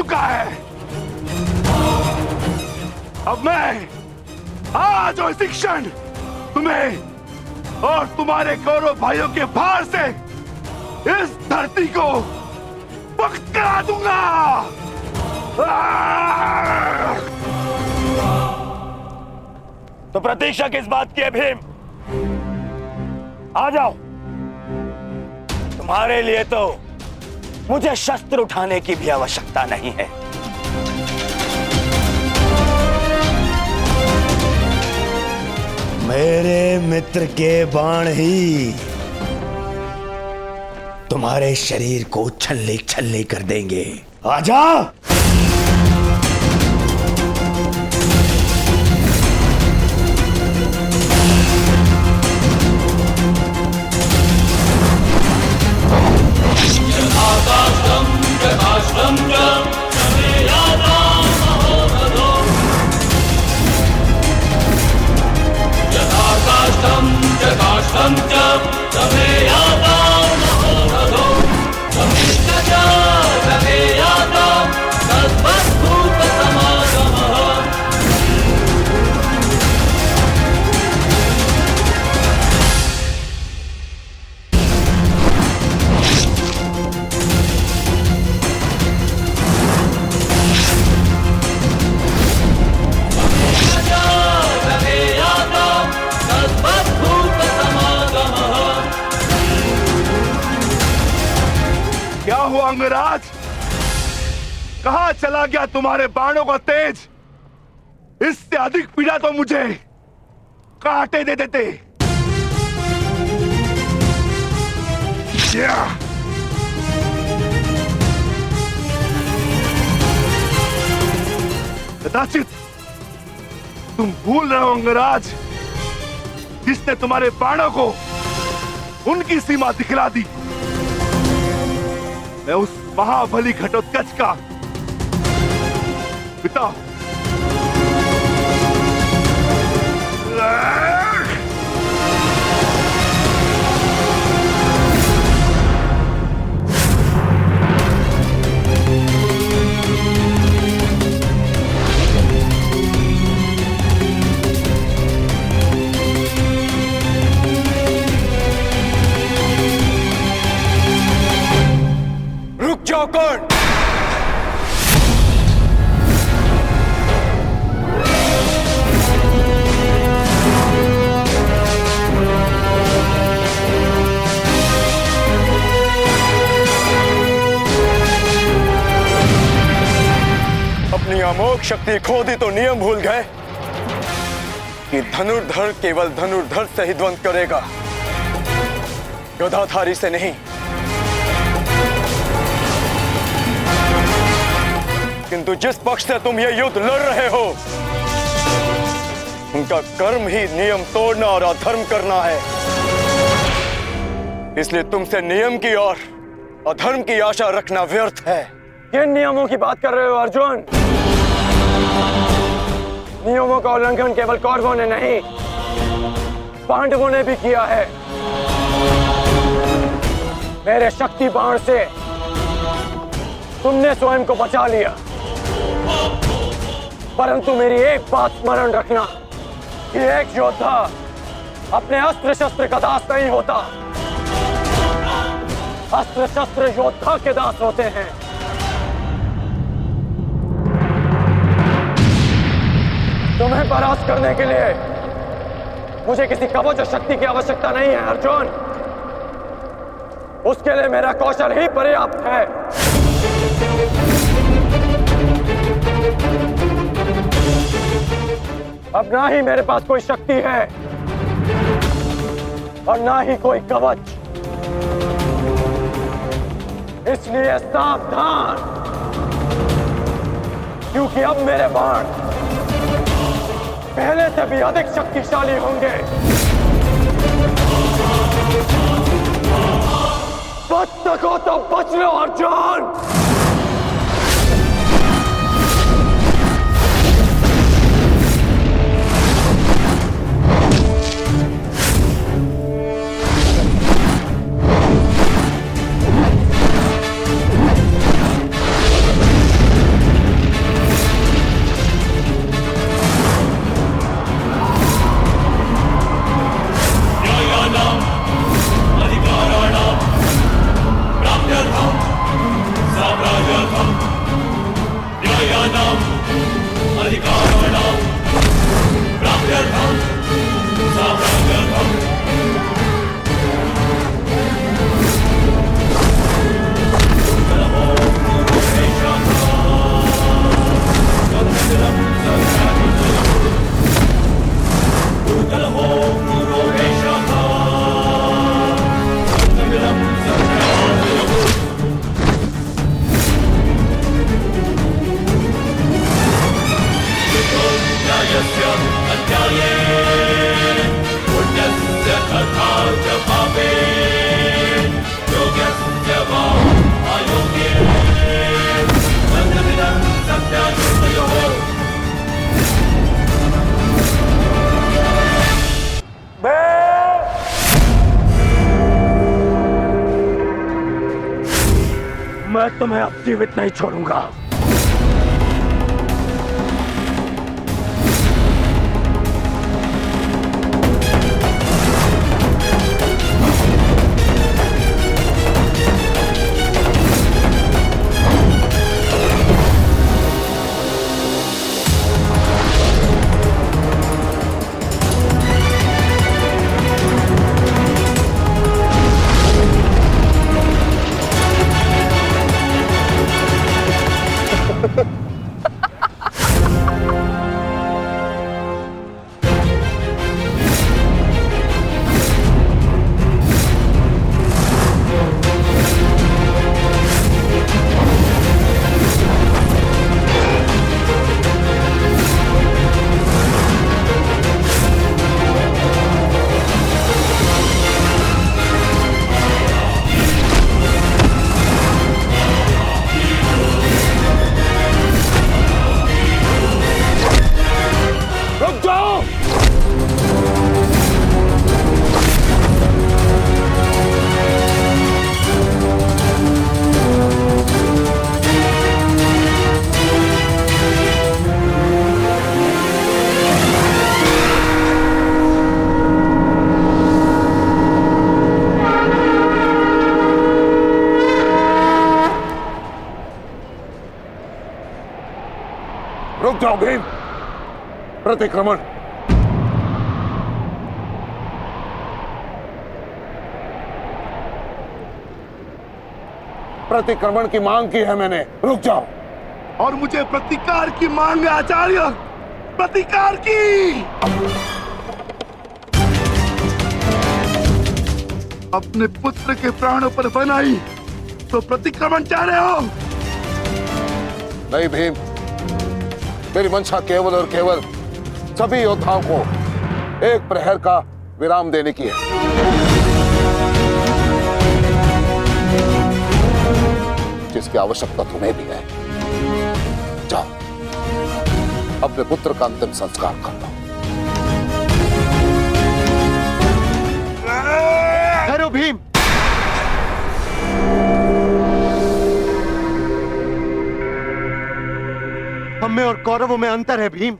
चुका है। अब मैं आज और इसी क्षण तुम्हें और तुम्हारे कौरव भाइयों के भार से इस धरती को मुक्त करा दूंगा। तो प्रतीक्षा किस बात की है भीम? आ जाओ। तुम्हारे लिए तो मुझे शस्त्र उठाने की भी आवश्यकता नहीं है। मेरे मित्र के बाण ही तुम्हारे शरीर को छल्ले छल्ले कर देंगे। आजा। क्या हुआ अंगराज? कहां चला गया तुम्हारे बाणों का तेज? इससे अधिक पीड़ा तो मुझे कांटे दे देते। कदाचित तुम भूल रहे हो अंगराज, जिसने तुम्हारे बाणों को उनकी सीमा दिखला दी। मैं उस महाबली घटोत्कच का पिता। रुक जाओ कौन? अपनी अमोघ शक्ति खो दी तो नियम भूल गए कि धनुर्धर केवल धनुर्धर से ही द्वंद्व करेगा, गदाधारी से नहीं। किंतु जिस पक्ष से तुम ये युद्ध लड़ रहे हो, उनका कर्म ही नियम तोड़ना और अधर्म करना है। इसलिए तुमसे नियम की और अधर्म की आशा रखना व्यर्थ है। किन नियमों की बात कर रहे हो अर्जुन? नियमों का उल्लंघन केवल कौरवों ने नहीं, पांडवों ने भी किया है। मेरे शक्ति बाण से तुमने स्वयं को बचा लिया, परंतु मेरी एक बात स्मरण रखना कि एक योद्धा अपने अस्त्र शस्त्र का दास नहीं होता। अस्त्र शस्त्र योद्धा के दास होते हैं। तुम्हें परास्त करने के लिए मुझे किसी कवच शक्ति की आवश्यकता नहीं है अर्जुन। उसके लिए मेरा कौशल ही पर्याप्त है। अब ना ही मेरे पास कोई शक्ति है और ना ही कोई कवच, इसलिए सावधान, क्योंकि अब मेरे बाण पहले से भी अधिक शक्तिशाली होंगे। बच सको तो बच लो अर्जुन। तो मैं अब जीवित नहीं छोड़ूंगा। रुक जाओ भीम। प्रतिक्रमण। प्रतिक्रमण की मांग की है मैंने, रुक जाओ। और मुझे प्रतिकार की मांग है आचार्य, प्रतिकार की। अपने पुत्र के प्राणों पर बनाई तो प्रतिक्रमण चाह रहे हो? नहीं भीम, मेरी मंशा केवल और केवल सभी योद्धाओं को एक प्रहर का विराम देने की है। जिसकी आवश्यकता तुम्हें भी है। जाओ, अपने पुत्र का अंतिम संस्कार कर लो। करो भीम। हम में और कौरवों में अंतर है भीम।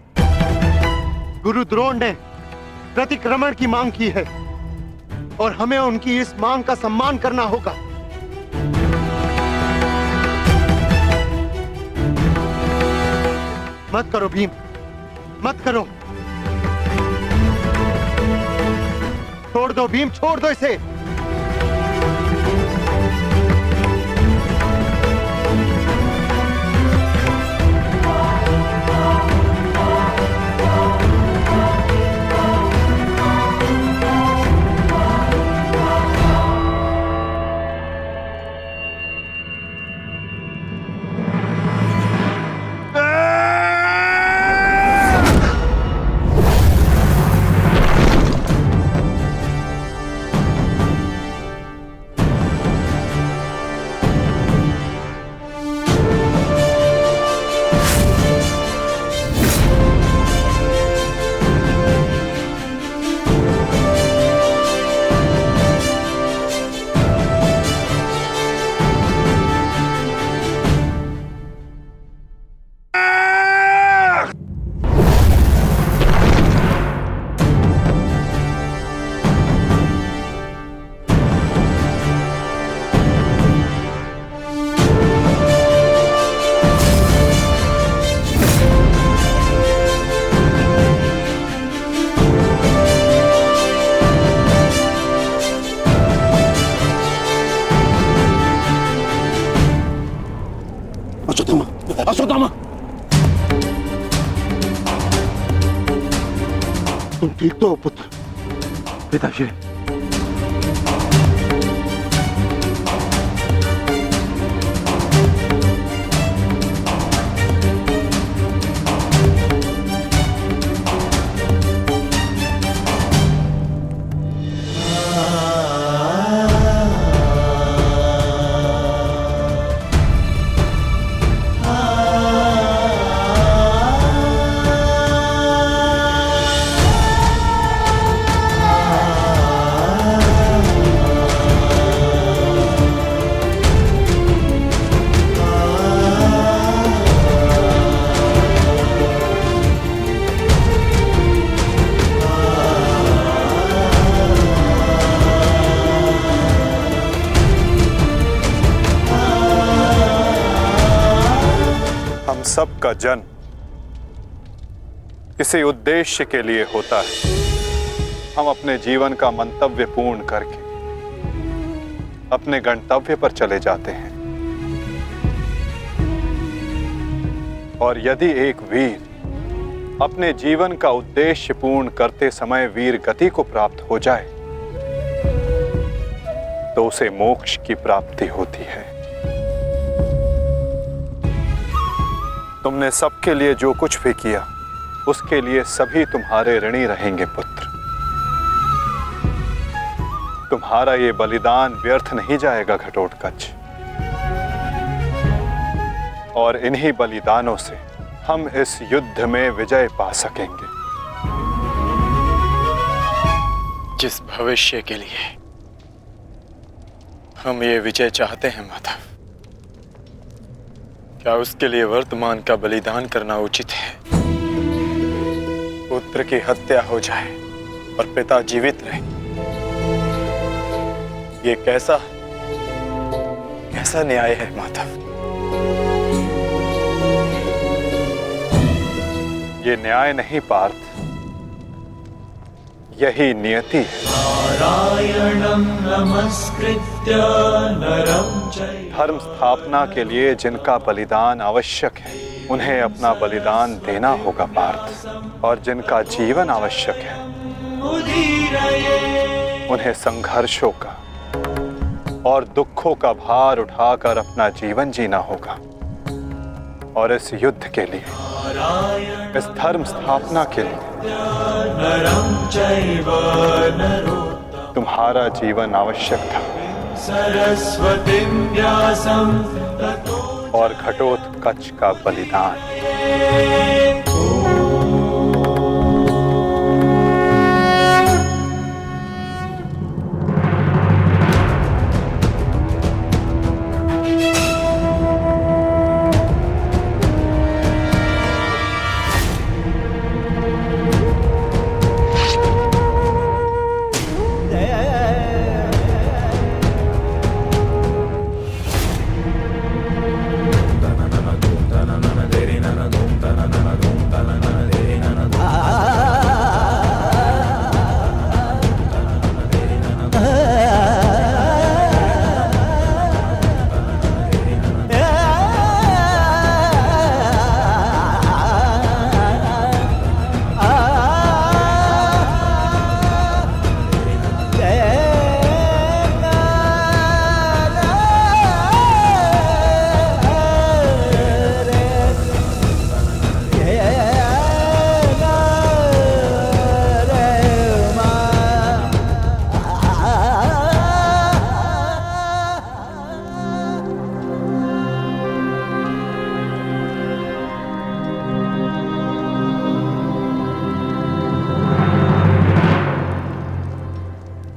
गुरु द्रोण ने प्रतिक्रमण की मांग की है और हमें उनकी इस मांग का सम्मान करना होगा। मत करो भीम, मत करो। छोड़ दो भीम, छोड़ दो इसे। अश्वत्थामा, तुम ठीक तो हो पुत्र? पिताश्री, हम सब का जन्म किसी उद्देश्य के लिए होता है। हम अपने जीवन का मंतव्य पूर्ण करके अपने गंतव्य पर चले जाते हैं। और यदि एक वीर अपने जीवन का उद्देश्य पूर्ण करते समय वीर गति को प्राप्त हो जाए तो उसे मोक्ष की प्राप्ति होती है। तुमने सबके लिए जो कुछ भी किया उसके लिए सभी तुम्हारे ऋणी रहेंगे पुत्र। तुम्हारा ये बलिदान व्यर्थ नहीं जाएगा घटोत्कच। और इन्हीं बलिदानों से हम इस युद्ध में विजय पा सकेंगे। जिस भविष्य के लिए हम ये विजय चाहते हैं माधव, क्या उसके लिए वर्तमान का बलिदान करना उचित है? पुत्र की हत्या हो जाए और पिता जीवित रहे, ये कैसा न्याय है माधव? ये न्याय नहीं पार्थ, यही नियति है। नारायणं नमस्कृत्य नरं चैव धर्म स्थापना के लिए जिनका बलिदान आवश्यक है उन्हें अपना बलिदान देना होगा पार्थ। और जिनका जीवन आवश्यक है उन्हें संघर्षों का और दुखों का भार उठाकर अपना जीवन जीना होगा। और इस युद्ध के लिए, इस धर्म स्थापना के लिए नरं चैव नरोत्तमं तुम्हारा जीवन आवश्यक था। सरस्वतीं व्यासं ततो और घटोत्कच का बलिदान।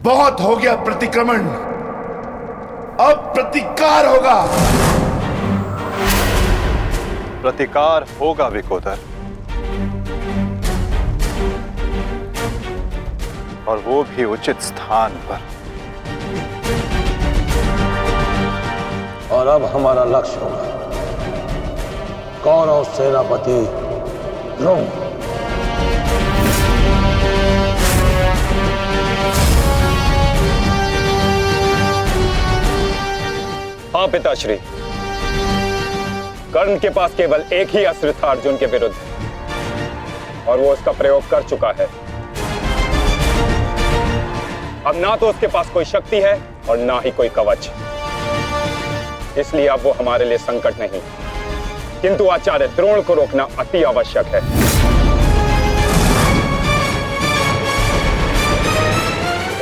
बहुत हो गया प्रतिक्रमण, अब प्रतिकार होगा। प्रतिकार होगा विकोदर, और वो भी उचित स्थान पर। और अब हमारा लक्ष्य होगा कौरव सेनापति द्रोण। हाँ पिताश्री, कर्ण के पास केवल एक ही अस्त्र था अर्जुन के विरुद्ध, और वो उसका प्रयोग कर चुका है। अब ना तो उसके पास कोई शक्ति है और ना ही कोई कवच, इसलिए अब वो हमारे लिए संकट नहीं, किंतु आचार्य द्रोण को रोकना अति आवश्यक है।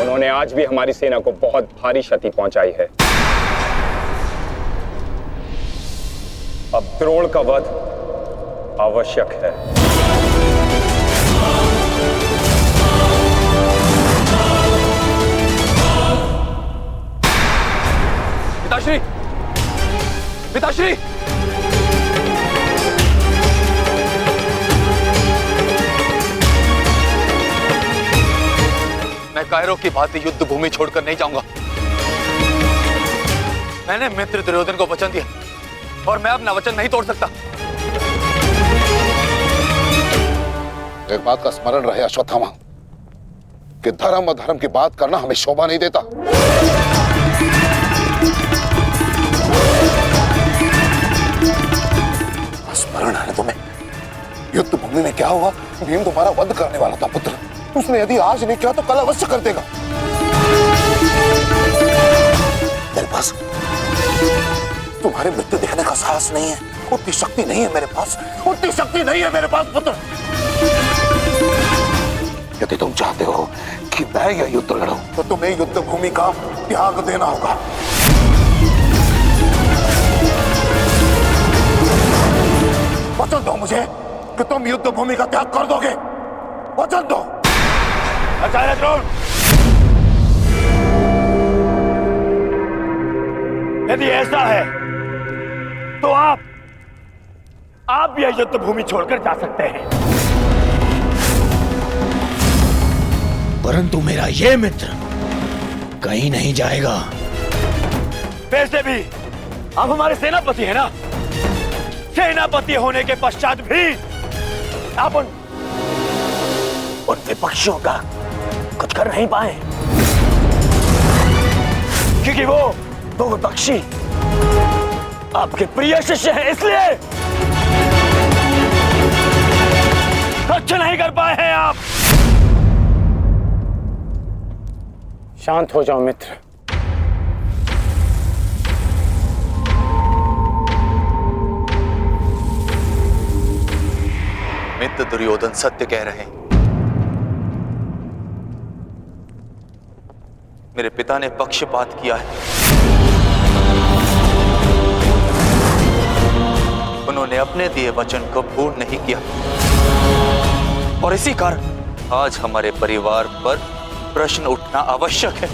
उन्होंने आज भी हमारी सेना को बहुत भारी क्षति पहुंचाई है। अब द्रोण का वध आवश्यक है। पिताश्री, पिताश्री, मैं कायरों की भांति युद्ध भूमि छोड़कर नहीं जाऊंगा। मैंने मित्र दुर्योधन को वचन दिया और मैं अपना वचन नहीं तोड़ सकता। एक बात का स्मरण रहे अश्वत्थामा कि धर्म और धर्म की बात करना हमें शोभा नहीं देता। स्मरण है तुम्हें युद्ध भूमि में क्या हुआ? भीम तुम्हारा वध करने वाला था पुत्र। उसने यदि आज नहीं किया तो कल अवश्य कर देगा। मेरे पास तुम्हारे मृत्यु देखने का साहस नहीं है, उतनी शक्ति नहीं है मेरे पास, उतनी शक्ति नहीं है मेरे पास पुत्र। यदि तुम चाहते हो कि मैं यह युद्ध लड़ूं तो तुम्हें युद्ध भूमि का त्याग देना होगा। वचन दो मुझे कि तुम युद्ध भूमि का त्याग कर दोगे। वचन दो। आचार्य द्रोण, यदि ऐसा है तो आप यह युद्ध भूमि छोड़कर जा सकते हैं, परंतु मेरा ये मित्र कहीं नहीं जाएगा। वैसे भी आप हमारे सेनापति हैं ना। सेनापति होने के पश्चात भी आप उन विपक्षियों का कुछ कर नहीं पाए, क्योंकि वो विपक्षी आपके प्रिय शिष्य हैं, इसलिए कुछ नहीं कर पाए हैं आप। शांत हो जाओ मित्र। मित्र दुर्योधन सत्य कह रहे हैं। मेरे पिता ने पक्षपात किया है। उन्होंने अपने दिए वचन को पूर्ण नहीं किया और इसी कारण आज हमारे परिवार पर प्रश्न उठना आवश्यक है।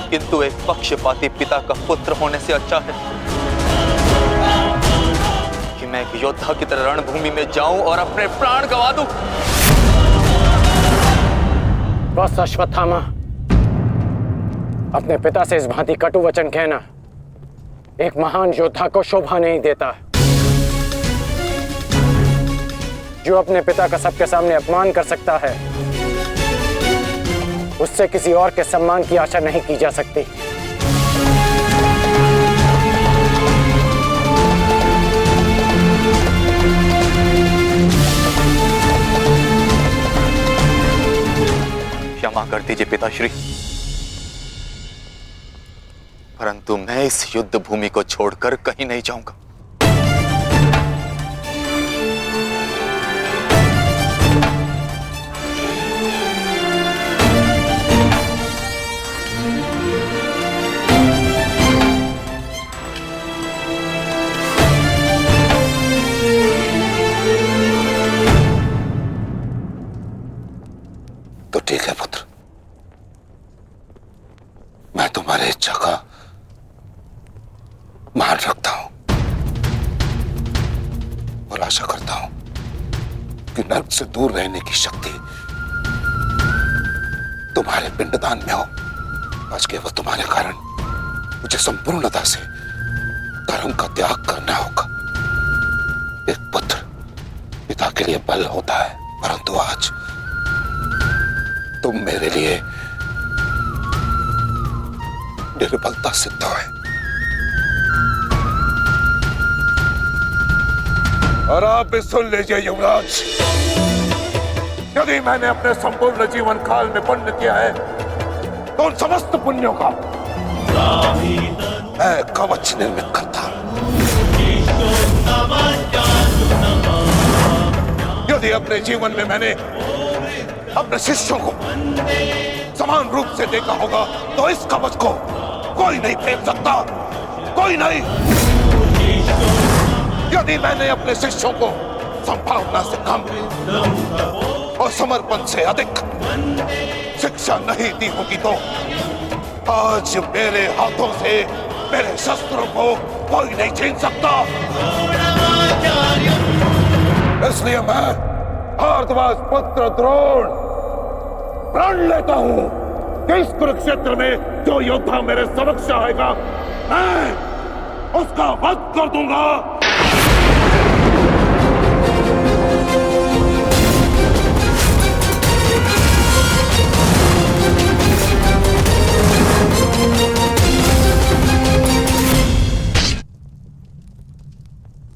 किंतु एक पक्षपाती पिता का पुत्र होने से अच्छा है कि मैं एक योद्धा की तरह रणभूमि में जाऊं और अपने प्राण गंवा दूं। बस अश्वत्थामा, अपने पिता से इस भांति कटु वचन कहना एक महान योद्धा को शोभा नहीं देता। जो अपने पिता का सबके सामने अपमान कर सकता है, उससे किसी और के सम्मान की आशा नहीं की जा सकती। क्षमा कर दीजिए पिताश्री, परंतु मैं इस युद्ध भूमि को छोड़कर कहीं नहीं जाऊंगा। तो ठीक है पुत्र, मैं तुम्हारे इच्छा का मान रखता हूं और आशा करता हूं कि नर्क से दूर रहने की शक्ति तुम्हारे पिंडदान में हो। आज केवल तुम्हारे कारण मुझे संपूर्णता से धर्म का त्याग करना होगा। एक पुत्र पिता के लिए बल होता है, परंतु आज तुम मेरे लिए निर्बलता सिद्ध है। और आप भी सुन लीजिए युवराज, यदि मैंने अपने संपूर्ण जीवन काल में पुण्य किया है तो उन समस्त पुण्यों का मैं कवच निर्मित करता हूं। यदि अपने जीवन में मैंने अपने शिष्यों को समान रूप से देखा होगा तो इस कवच को कोई नहीं फेंक सकता, कोई नहीं। यदि मैंने अपने शिष्यों को संभावना से कम और समर्पण से अधिक शिक्षा नहीं दी होगी तो आज मेरे हाथों से मेरे शस्त्रों को कोई नहीं छीन सकता। इसलिए मैं भारद्वाज पुत्र द्रोण प्रण लेता हूं कि इस कुरुक्षेत्र में जो योद्धा मेरे समक्ष आएगा मैं उसका वध कर दूंगा।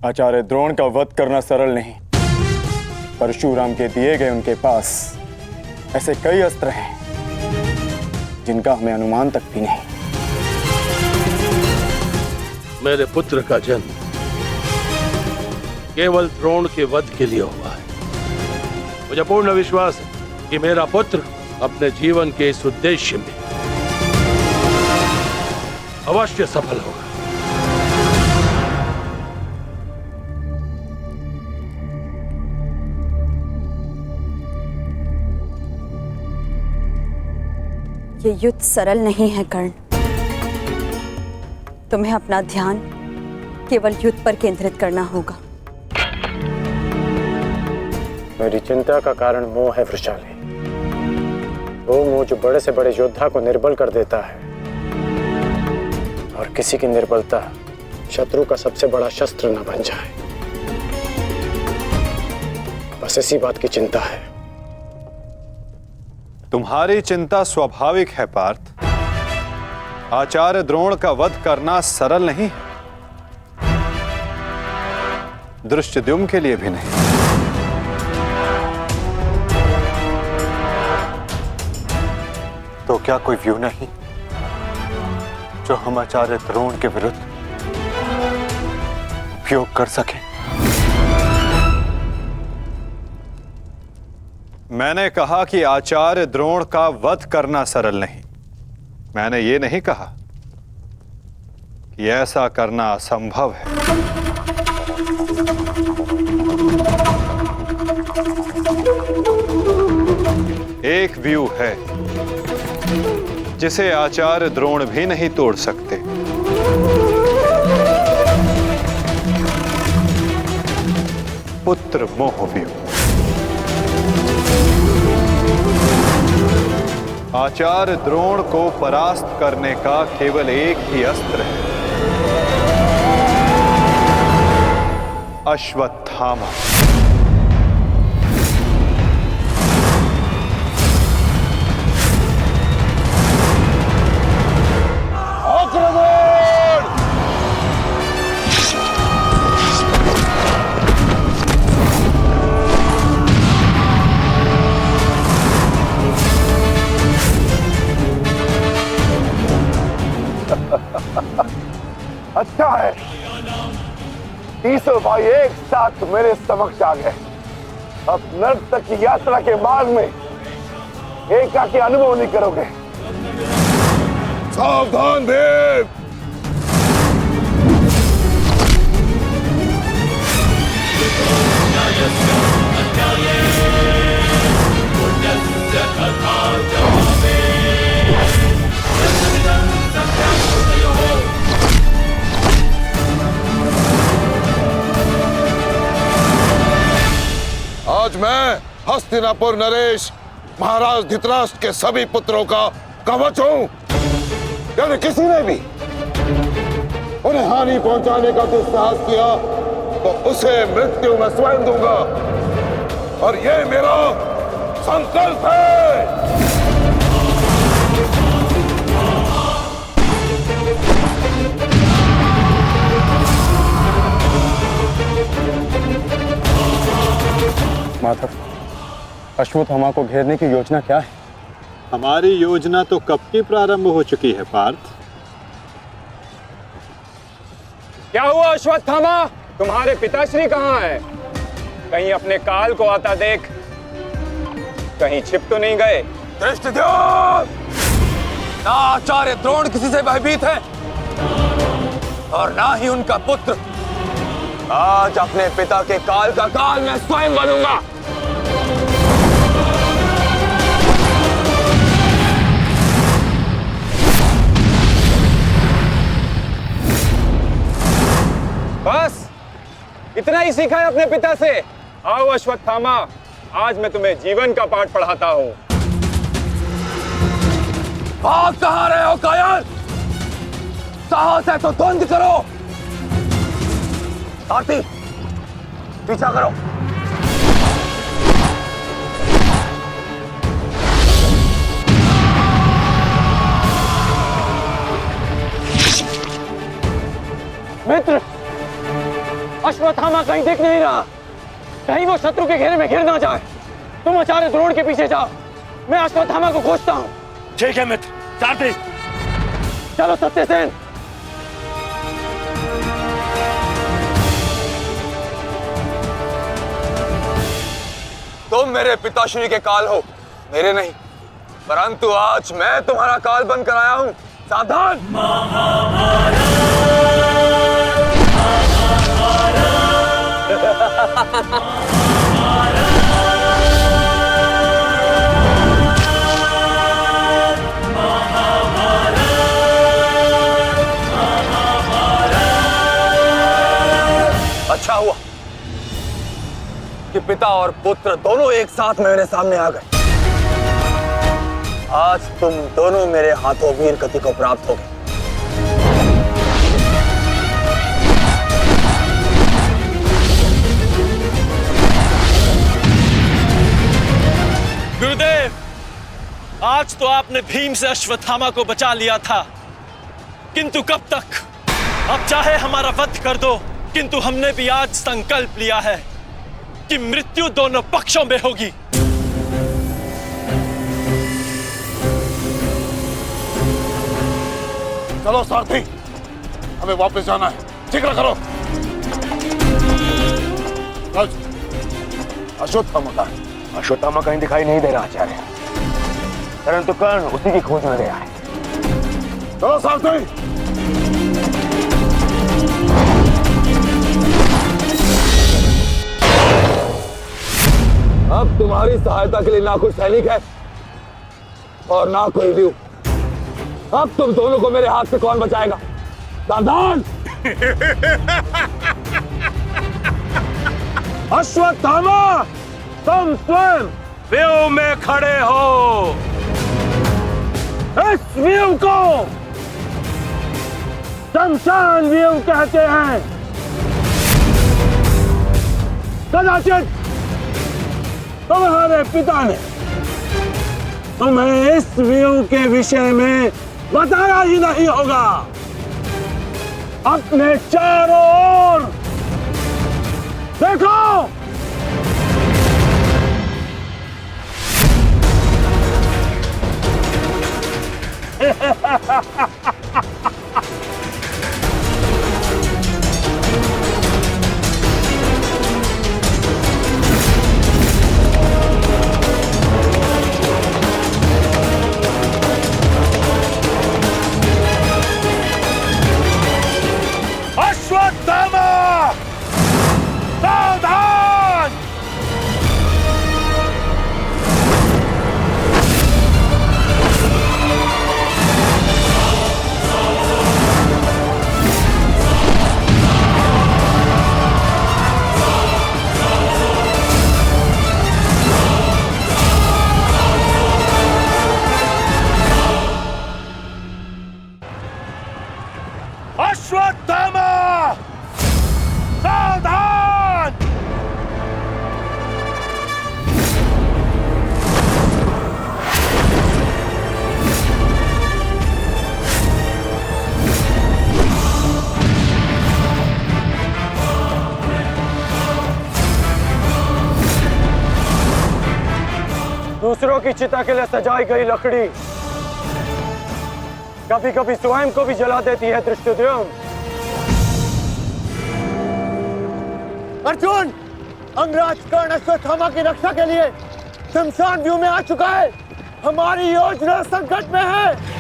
आचार्य द्रोण का वध करना सरल नहीं। परशुराम के दिए गए उनके पास ऐसे कई अस्त्र हैं जिनका हमें अनुमान तक भी नहीं। मेरे पुत्र का जन्म केवल द्रोण के वध के लिए हुआ है। मुझे पूर्ण विश्वास है कि मेरा पुत्र अपने जीवन के इस उद्देश्य में अवश्य सफल होगा। ये युद्ध सरल नहीं है कर्ण। तुम्हें अपना ध्यान केवल युद्ध पर केंद्रित करना होगा। मेरी चिंता का कारण मोह है वृषाली। वो मोह जो बड़े से बड़े योद्धा को निर्बल कर देता है, और किसी की निर्बलता शत्रु का सबसे बड़ा शस्त्र न बन जाए। बस इसी बात की चिंता है। तुम्हारी चिंता स्वाभाविक है पार्थ। आचार्य द्रोण का वध करना सरल नहीं, धृष्टद्युम्न के लिए भी नहीं। तो क्या कोई व्यू नहीं जो हम आचार्य द्रोण के विरुद्ध उपयोग कर सके? मैंने कहा कि आचार्य द्रोण का वध करना सरल नहीं। मैंने ये नहीं कहा कि ऐसा करना असंभव है। एक व्यू है जिसे आचार्य द्रोण भी नहीं तोड़ सकते। पुत्र मोह व्यू। आचार्य द्रोण को परास्त करने का केवल एक ही अस्त्र है, अश्वत्थामा। अच्छा है, तीसों भाई एक साथ मेरे समक्ष आ गए। अब नर्क तक की यात्रा के मार्ग में एकाकी अनुभव नहीं करोगे। सावधान भीम। आज मैं हस्तिनापुर नरेश महाराज धृतराष्ट्र के सभी पुत्रों का कवच हूं। यदि किसी ने भी उन्हें हानि पहुंचाने का दुस्साहस किया तो उसे मृत्यु में स्वयं दूंगा, और ये मेरा संकल्प है। माधव, अश्वत्थामा को घेरने की योजना क्या है? हमारी योजना तो कब की प्रारंभ हो चुकी है पार्थ। क्या हुआ अश्वत्थामा? तुम्हारे पिताश्री कहाँ हैं? कहीं अपने काल को आता देख कहीं छिप तो नहीं गए? धृष्टद्युम्न! ना आचार्य द्रोण किसी से भयभीत है और ना ही उनका पुत्र। आज अपने पिता के काल का काल मैं स्वयं बनूंगा। बस इतना ही सीखा है अपने पिता से। आओ अश्वत्थामा, आज मैं तुम्हें जीवन का पाठ पढ़ाता हूं। भाग कहां रहे हो कायर? साहस है तो द्वंद्व करो। आरती, पीछा करो। मित्र, अश्वत्थामा कहीं दिख नहीं रहा, कहीं वो शत्रु के घेरे में घिर ना जाए। तुम आचार्य द्रोण के पीछे जाओ, मैं अश्वत्थामा को खोजता हूँ। ठीक है मित्र, सारथी। चलो सत्यसेन। तुम मेरे पिताश्री के काल हो, मेरे नहीं। परंतु आज मैं तुम्हारा काल बनकर आया हूं। सावधान। अच्छा हुआ कि पिता और पुत्र दोनों एक साथ मेरे सामने आ गए। आज तुम दोनों मेरे हाथों वीर गति को प्राप्त हो गए। गुरुदेव, आज तो आपने भीम से अश्वत्थामा को बचा लिया था, किंतु कब तक? अब चाहे हमारा वध कर दो, किंतु हमने भी आज संकल्प लिया है कि मृत्यु दोनों पक्षों में होगी। चलो सारथी, हमें वापस जाना है। जिक्र करो। अश्वत्थामा का अश्वत्थामा कहीं दिखाई नहीं दे रहा आचार्य, परंतु कर्ण उसी की खोज में गया है। चलो सारथी। अब तुम्हारी सहायता के लिए ना कोई सैनिक है और ना कोई व्यू। अब तुम दोनों को मेरे हाथ से कौन बचाएगा? सावधान। अश्वत्थामा, तुम स्वयं व्यू में खड़े हो। इस व्यू को शमशान व्यू कहते हैं। कदाचित तुम्हारे पिता ने तुम्हें इस व्यू के विषय में बताया ही नहीं होगा। अपने चारों ओर देखो। अश्वत्थामा, सावधान। अश्वत्थामा, सावधान। दूसरों की चिता के लिए सजाई गई लकड़ी कभी कभी स्वयं को भी जला देती है। धृष्टद्युम्न, अर्जुन, अंगराज कर्ण अश्वत्थामा की रक्षा के लिए शमशान व्यू में आ चुका है। हमारी योजना संकट में है।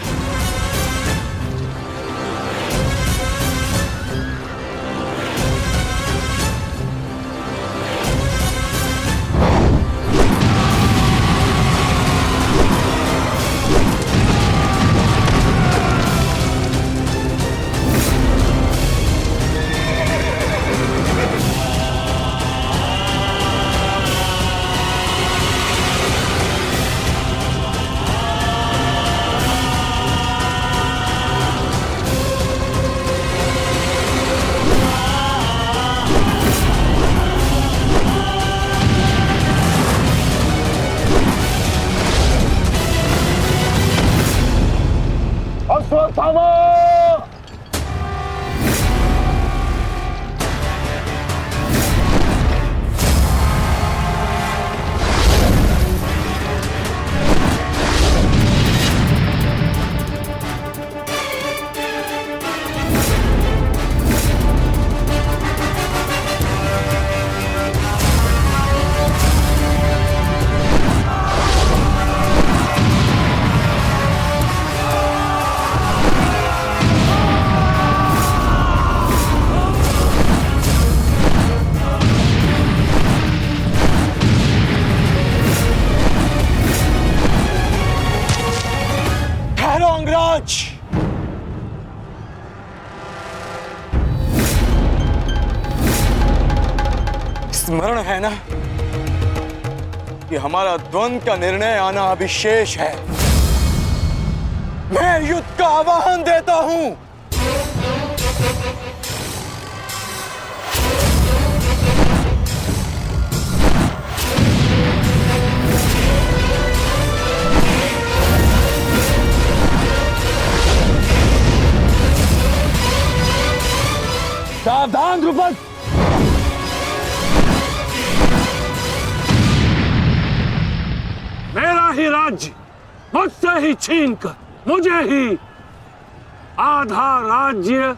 स्मरण है ना कि हमारा द्वंद्व का निर्णय आना अभी शेष है। मैं युद्ध का आह्वान देता हूं। सावधान द्रुपद, मेरा ही राज्य मुझसे ही छीनकर मुझे ही आधा राज्य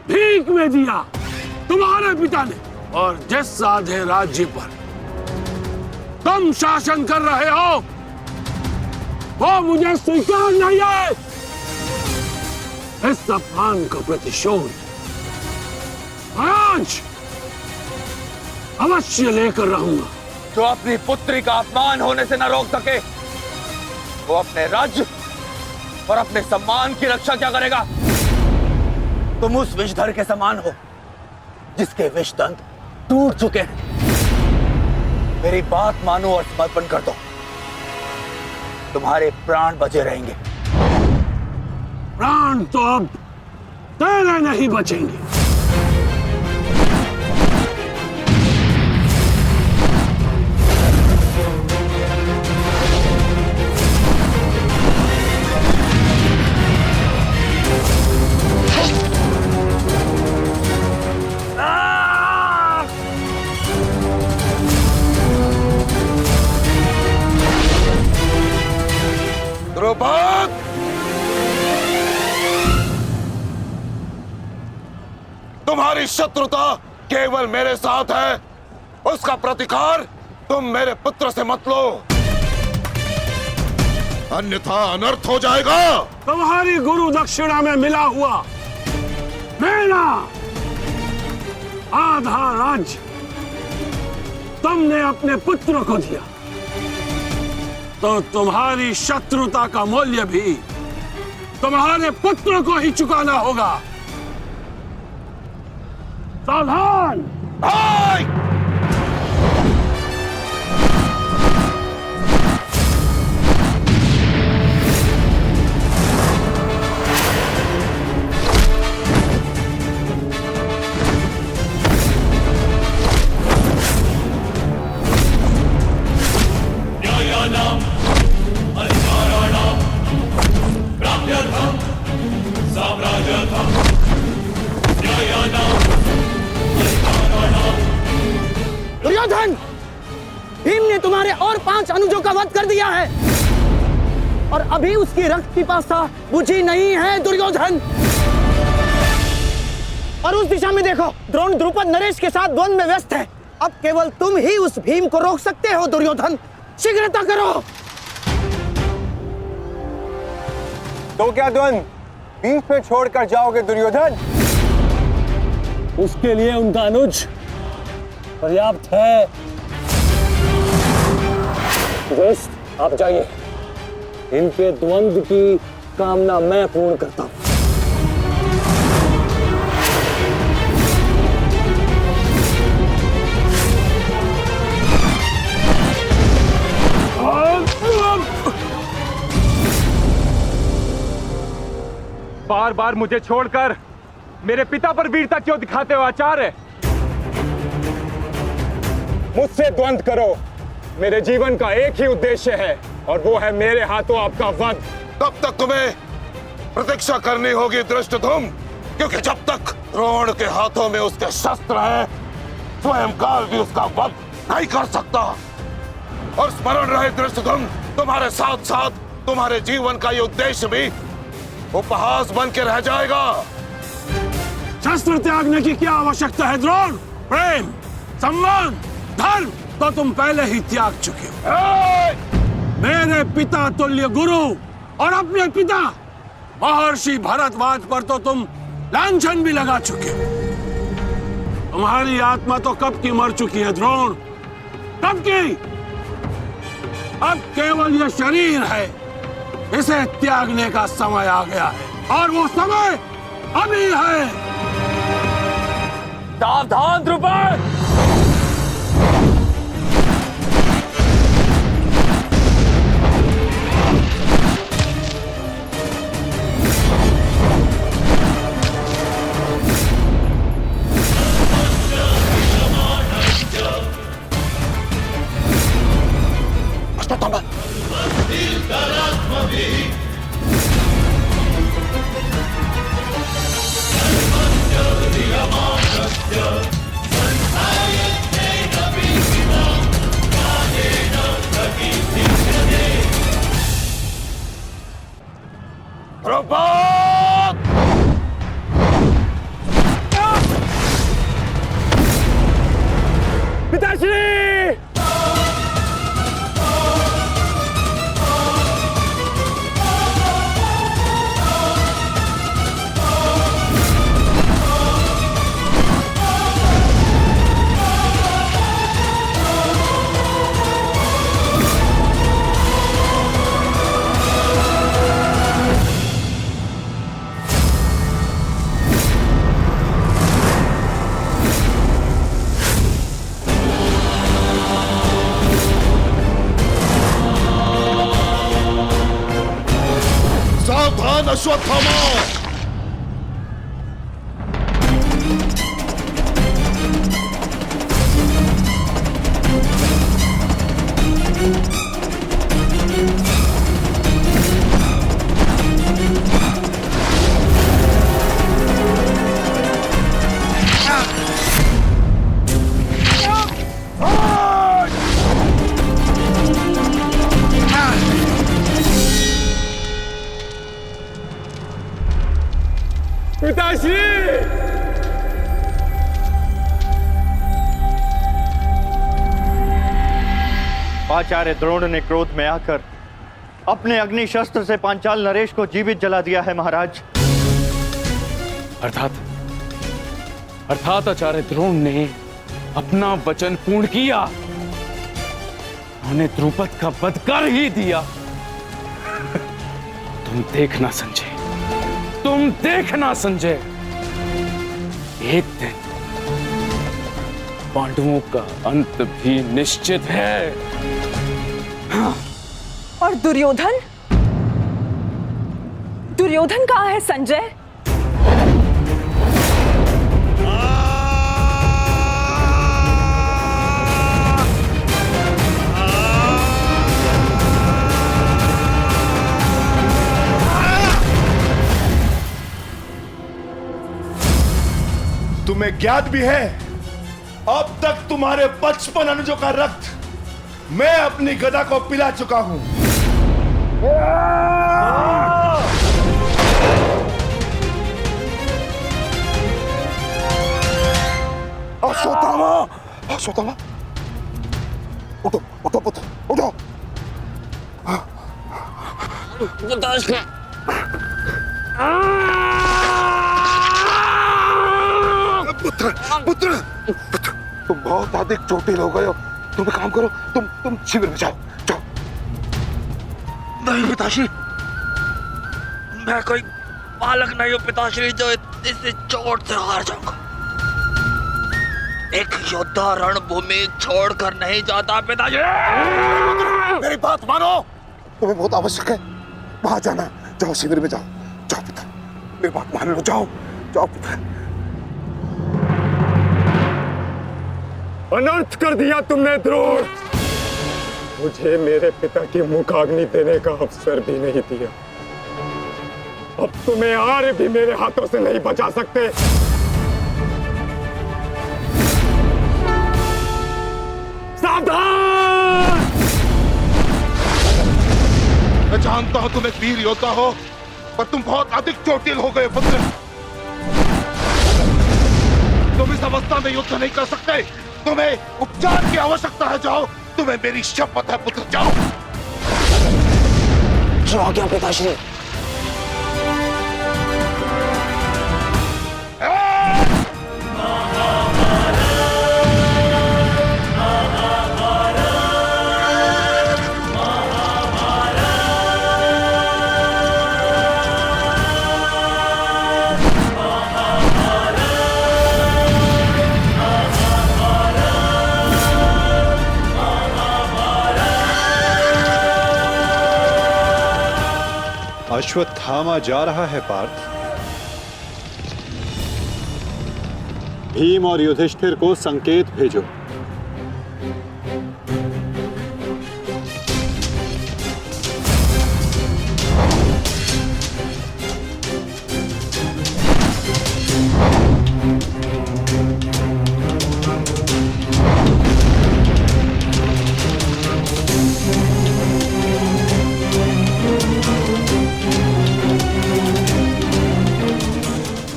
भीख में दिया तुम्हारे पिता ने, और जिस आधे राज्य पर तुम शासन कर रहे हो वो मुझे स्वीकार नहीं है। इस अपमान का प्रतिशोध आज अवश्य लेकर रहूंगा। जो अपनी पुत्री का अपमान होने से न रोक सके वो अपने राज्य और अपने सम्मान की रक्षा क्या करेगा? तुम उस विषधर के समान हो जिसके विषदंत टूट चुके हैं। मेरी बात मानो और समर्पण कर दो, तुम्हारे प्राण बचे रहेंगे। प्राण तो अब तेरे नहीं बचेंगे। द्रुपद, तुम्हारी शत्रुता केवल मेरे साथ है, उसका प्रतिकार तुम मेरे पुत्र से मत लो, अन्यथा अनर्थ हो जाएगा। तुम्हारी गुरु दक्षिणा में मिला हुआ मेरा आधा राज्य तुमने अपने पुत्र को दिया, तो तुम्हारी शत्रुता का मूल्य भी तुम्हारे पुत्र को ही चुकाना होगा। सावधान! दुर्योधन, भीम ने तुम्हारे और 5 अनुजों का वध कर दिया है और अभी उसकी रक्त पिपासा बुझी नहीं है। दुर्योधन, और उस दिशा में देखो, द्रोण द्रुपद नरेश के साथ द्वंद्व में व्यस्त है। अब केवल तुम ही उस भीम को रोक सकते हो। दुर्योधन, शीघ्रता करो। तो क्या द्वंद्व बीच में छोड़कर जाओगे दुर्योधन? उसके लिए उनका अनुज पर्याप्त है। दोस्त, आप जाइए, इनके द्वंद्व की कामना मैं पूर्ण करता हूं। बार बार मुझे छोड़कर मेरे पिता पर वीरता क्यों दिखाते हो आचार्य? मुझसे द्वंद्व करो, मेरे जीवन का एक ही उद्देश्य है और वो है मेरे हाथों आपका वध। तब तक तुम्हें प्रतीक्षा करनी होगी धृष्टद्युम्न, क्योंकि जब तक द्रोण के हाथों में उसके शस्त्र हैं, स्वयं काल भी उसका वध नहीं कर सकता। और स्मरण रहे धृष्टद्युम्न, तुम्हारे साथ साथ तुम्हारे जीवन का ये उद्देश्य भी उपहास बन के रह जाएगा। शस्त्र त्यागने की क्या आवश्यकता है द्रोण? प्रेम, सम्मान, धर्म तो तुम पहले ही त्याग चुके हो। मेरे पिता तुल्य गुरु और अपने पिता महर्षि भरद्वाज पर तो तुम लांछन भी लगा चुके हो। तुम्हारी आत्मा तो कब की मर चुकी है द्रोण, कब की। अब केवल यह शरीर है, इसे त्यागने का समय आ गया है और वो समय अभी है। सावधान द्रुपद! अश्वत्थामा। पिताश्री! आचार्य द्रोण ने क्रोध में आकर अपने अग्नि शस्त्र से पांचाल नरेश को जीवित जला दिया है महाराज। अर्थात आचार्य द्रोण ने अपना वचन पूर्ण किया, उन्हें द्रुपद का वध कर ही दिया। तुम देखना संजय, तुम देखना संजय, एक दिन पांडवों का अंत भी निश्चित है। हाँ। और दुर्योधन? दुर्योधन कहाँ है संजय? तुम्हें ज्ञात भी है, अब तक तुम्हारे 55 अनुजों का रक्त मैं अपनी गदा को पिला चुका हूं। अश्वत्थामा, अश्वत्थामा, उठो उठो पुत्र, उठो। पुत्र पुत्र पुत्र, तुम बहुत अधिक चोटिल हो गए हो। तुम एक काम करो, तुम शिविर में जाओ, जाओ। नहीं पिताश्री, मैं कोई बालक नहीं हूं पिताश्री जो इस चोट से हार जाऊंगा। एक योद्धा रणभूमि छोड़कर नहीं जाता पिताश्री। मेरी बात मानो, तुम्हें बहुत आवश्यक है, वहां जाना। जाओ शिविर में जाओ, जाओ पुत्र, मेरी बात मान लो, जाओ जाओ पुत्र। अनर्थ कर दिया तुमने द्रोण, मुझे मेरे पिता की मुखाग्नि देने का अवसर भी नहीं दिया। अब तुम्हें आर्य भी मेरे हाथों से नहीं बचा सकते। सावधान! मैं जानता हूं तुम एक वीर योद्धा हो, पर तुम बहुत अधिक चोटिल हो गए पुत्र। तुम इस अवस्था में युद्ध नहीं कर सकते, तुम्हें उपचार की आवश्यकता है। जाओ, तुम्हें मेरी शपथ है पुत्र, जाओ। जो आज्ञा पिताश्री। अश्वत्थामा जा रहा है पार्थ। भीम और युधिष्ठिर को संकेत भेजो।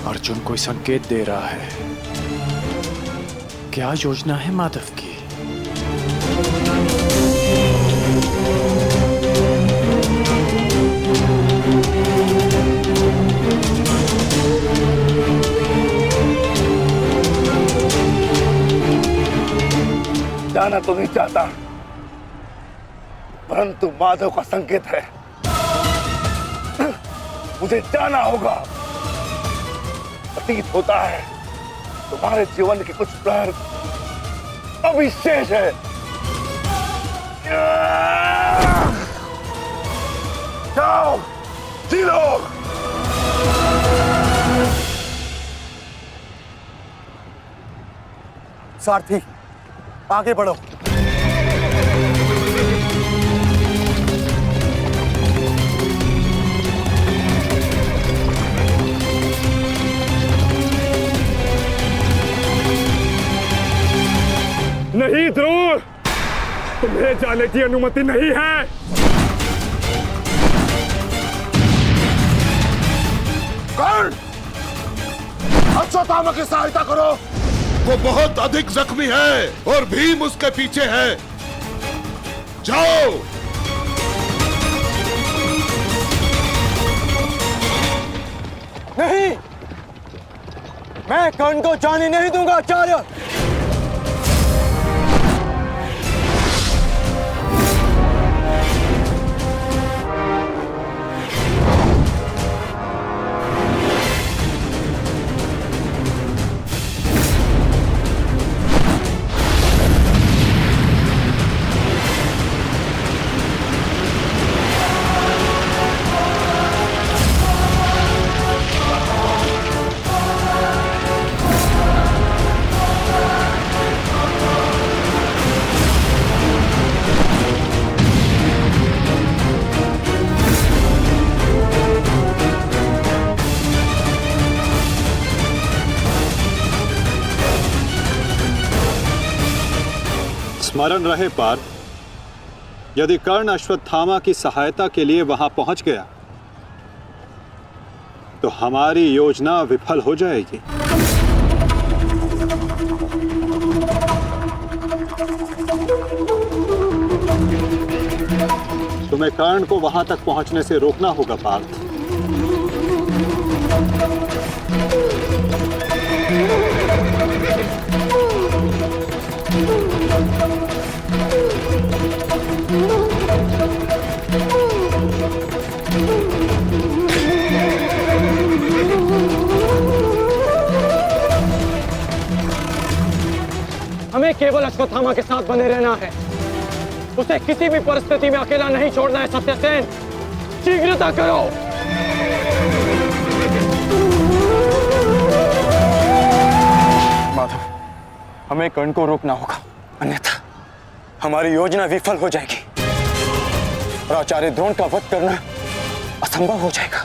अर्जुन कोई संकेत दे रहा है। क्या योजना है माधव की? जाना तो नहीं चाहता, परंतु माधव का संकेत है, मुझे जाना होगा। प्रतीत होता है तुम्हारे जीवन के कुछ प्रहर अभी शेष है। जाओ, जी लो। सारथी, आगे बढ़ो। नहीं द्रोण, तुम्हें जाने की अनुमति नहीं है। कर्ण, अश्वत्थामा की सहायता करो। वो बहुत अधिक जख्मी है और भीम उसके पीछे है। जाओ। नहीं, मैं कर्ण को जाने नहीं दूंगा आचार्य। स्मरण रहे पार्थ, यदि कर्ण अश्वत्थामा की सहायता के लिए वहां पहुंच गया तो हमारी योजना विफल हो जाएगी। तुम्हें कर्ण को वहां तक पहुंचने से रोकना होगा पार्थ। हमें केवल अश्वत्थामा के साथ बने रहना है। उसे किसी भी परिस्थिति में अकेला नहीं छोड़ना है। सत्यसेन, शीघ्रता करो। माधव, हमें कर्ण को रोकना होगा, अन्यथा हमारी योजना विफल हो जाएगी और आचार्य द्रोण का वध करना असंभव हो जाएगा।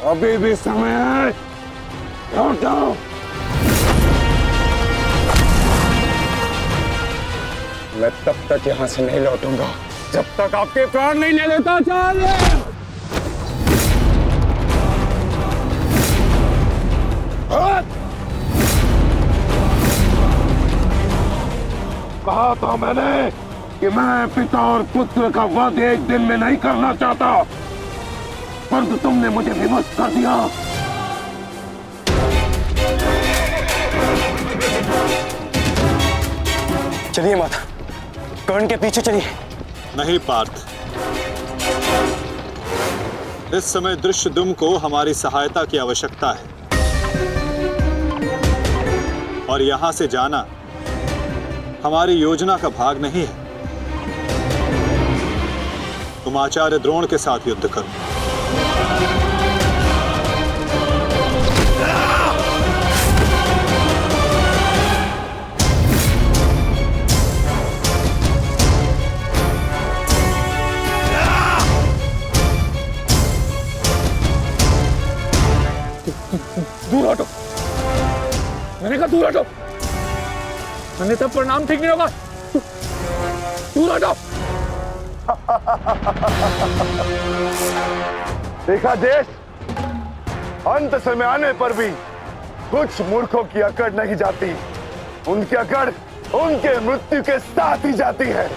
अभी भी समय है, लौटो। मैं तब तक यहां से नहीं लौटूंगा जब तक आपके प्राण नहीं ले लेता आचार्य। कहा था मैंने कि मैं पिता और पुत्र का वध एक दिन में नहीं करना चाहता, परंतु तुमने मुझे विवश कर दिया। चलिए माता, कर्ण के पीछे चलिए। नहीं पार्थ, इस समय दृश्यद्युम्न को हमारी सहायता की आवश्यकता है और यहां से जाना हमारी योजना का भाग नहीं है। तुम आचार्य द्रोण के साथ युद्ध करो। दूर हटो, मैंने कहा दूर हटो, मैंने तब परिणाम ठीक नहीं होगा। दूर हटो। देखा देश, अंत समय आने पर भी कुछ मूर्खों की अकड़ नहीं जाती, उनकी अकड़ उनके मृत्यु के साथ ही जाती है।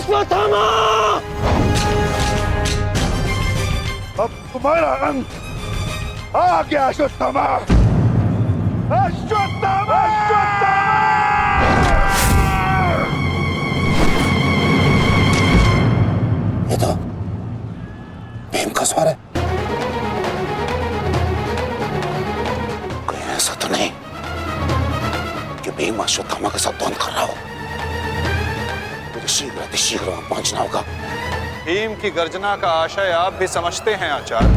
अश्वत्थामा! अब तुम्हारा अंत आ गया अश्वत्थामा! अश्वत्थामा! ये तो भीम का स्वर है। कहीं ऐसा तो नहीं कि भीम अश्वत्थामा के साथ द्वंद्व कर रहा हो। मुझे शीघ्र वहां पहुंचना होगा। भीम की गर्जना का आशय आप भी समझते हैं आचार्य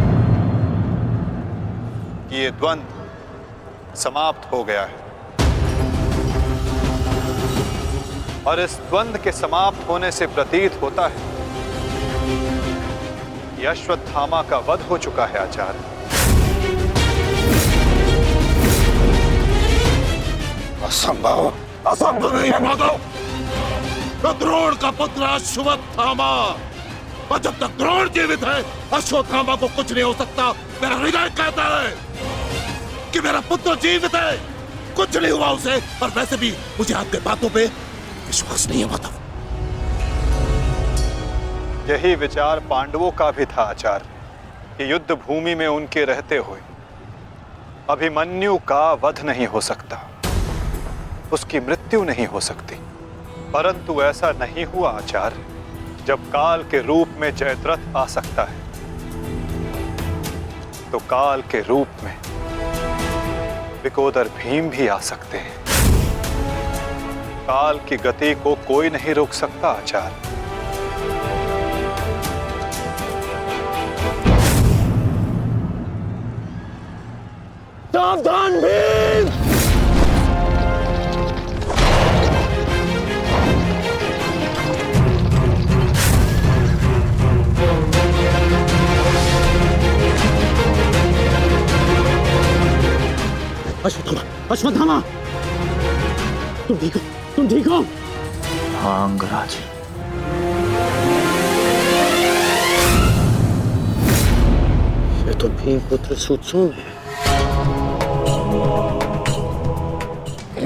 कि ये द्वंद्व समाप्त हो गया है और इस द्वंद्व के समाप्त होने से प्रतीत होता है कि अश्वत्थामा का वध हो चुका है आचार्य। असंभव, असंभव नहीं है माधव। तो द्रोण का पुत्र अश्वत्थामा, और जब तक द्रोण जीवित है अश्वत्थामा को कुछ नहीं हो सकता। मेरा हृदय कहता है कि मेरा पुत्र जीवित है, कुछ नहीं हुआ उसे। और वैसे भी मुझे आपके बातों पे विश्वास नहीं है माधव। यही विचार पांडवों का भी था आचार्य कि युद्ध भूमि में उनके रहते हुए अभिमन्यु का वध नहीं हो सकता, उसकी मृत्यु नहीं हो सकती। परंतु ऐसा नहीं हुआ आचार्य। जब काल के रूप में जयद्रथ आ सकता है तो काल के रूप में विकोदर भीम भी आ सकते हैं। काल की गति को कोई नहीं रोक सकता आचार्य। सावधान भीम! अश्वत्थामा, अश्वत्थामा, तुम ठीक हो? तुम ठीक हो? हाँ अंगराज। ये तो भीम पुत्र सुत्सोम है।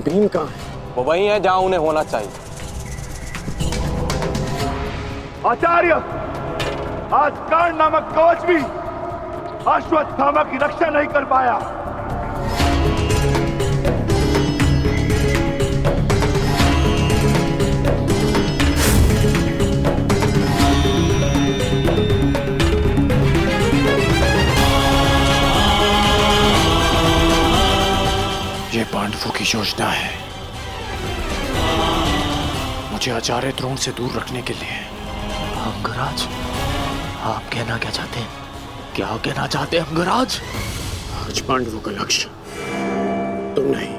भीम कहाँ है? वो वही है जहां उन्हें होना चाहिए। आचार्य, आज कर्ण नामक कवच भी अश्वत्थामा की रक्षा नहीं कर पाया। ये पांडवों की योजना है, मुझे आचार्य द्रोण से दूर रखने के लिए। अंगराज, आप कहना क्या चाहते हैं? क्या कहना चाहते हैं अंगराज? आज पांडवों का लक्ष्य तुम नहीं,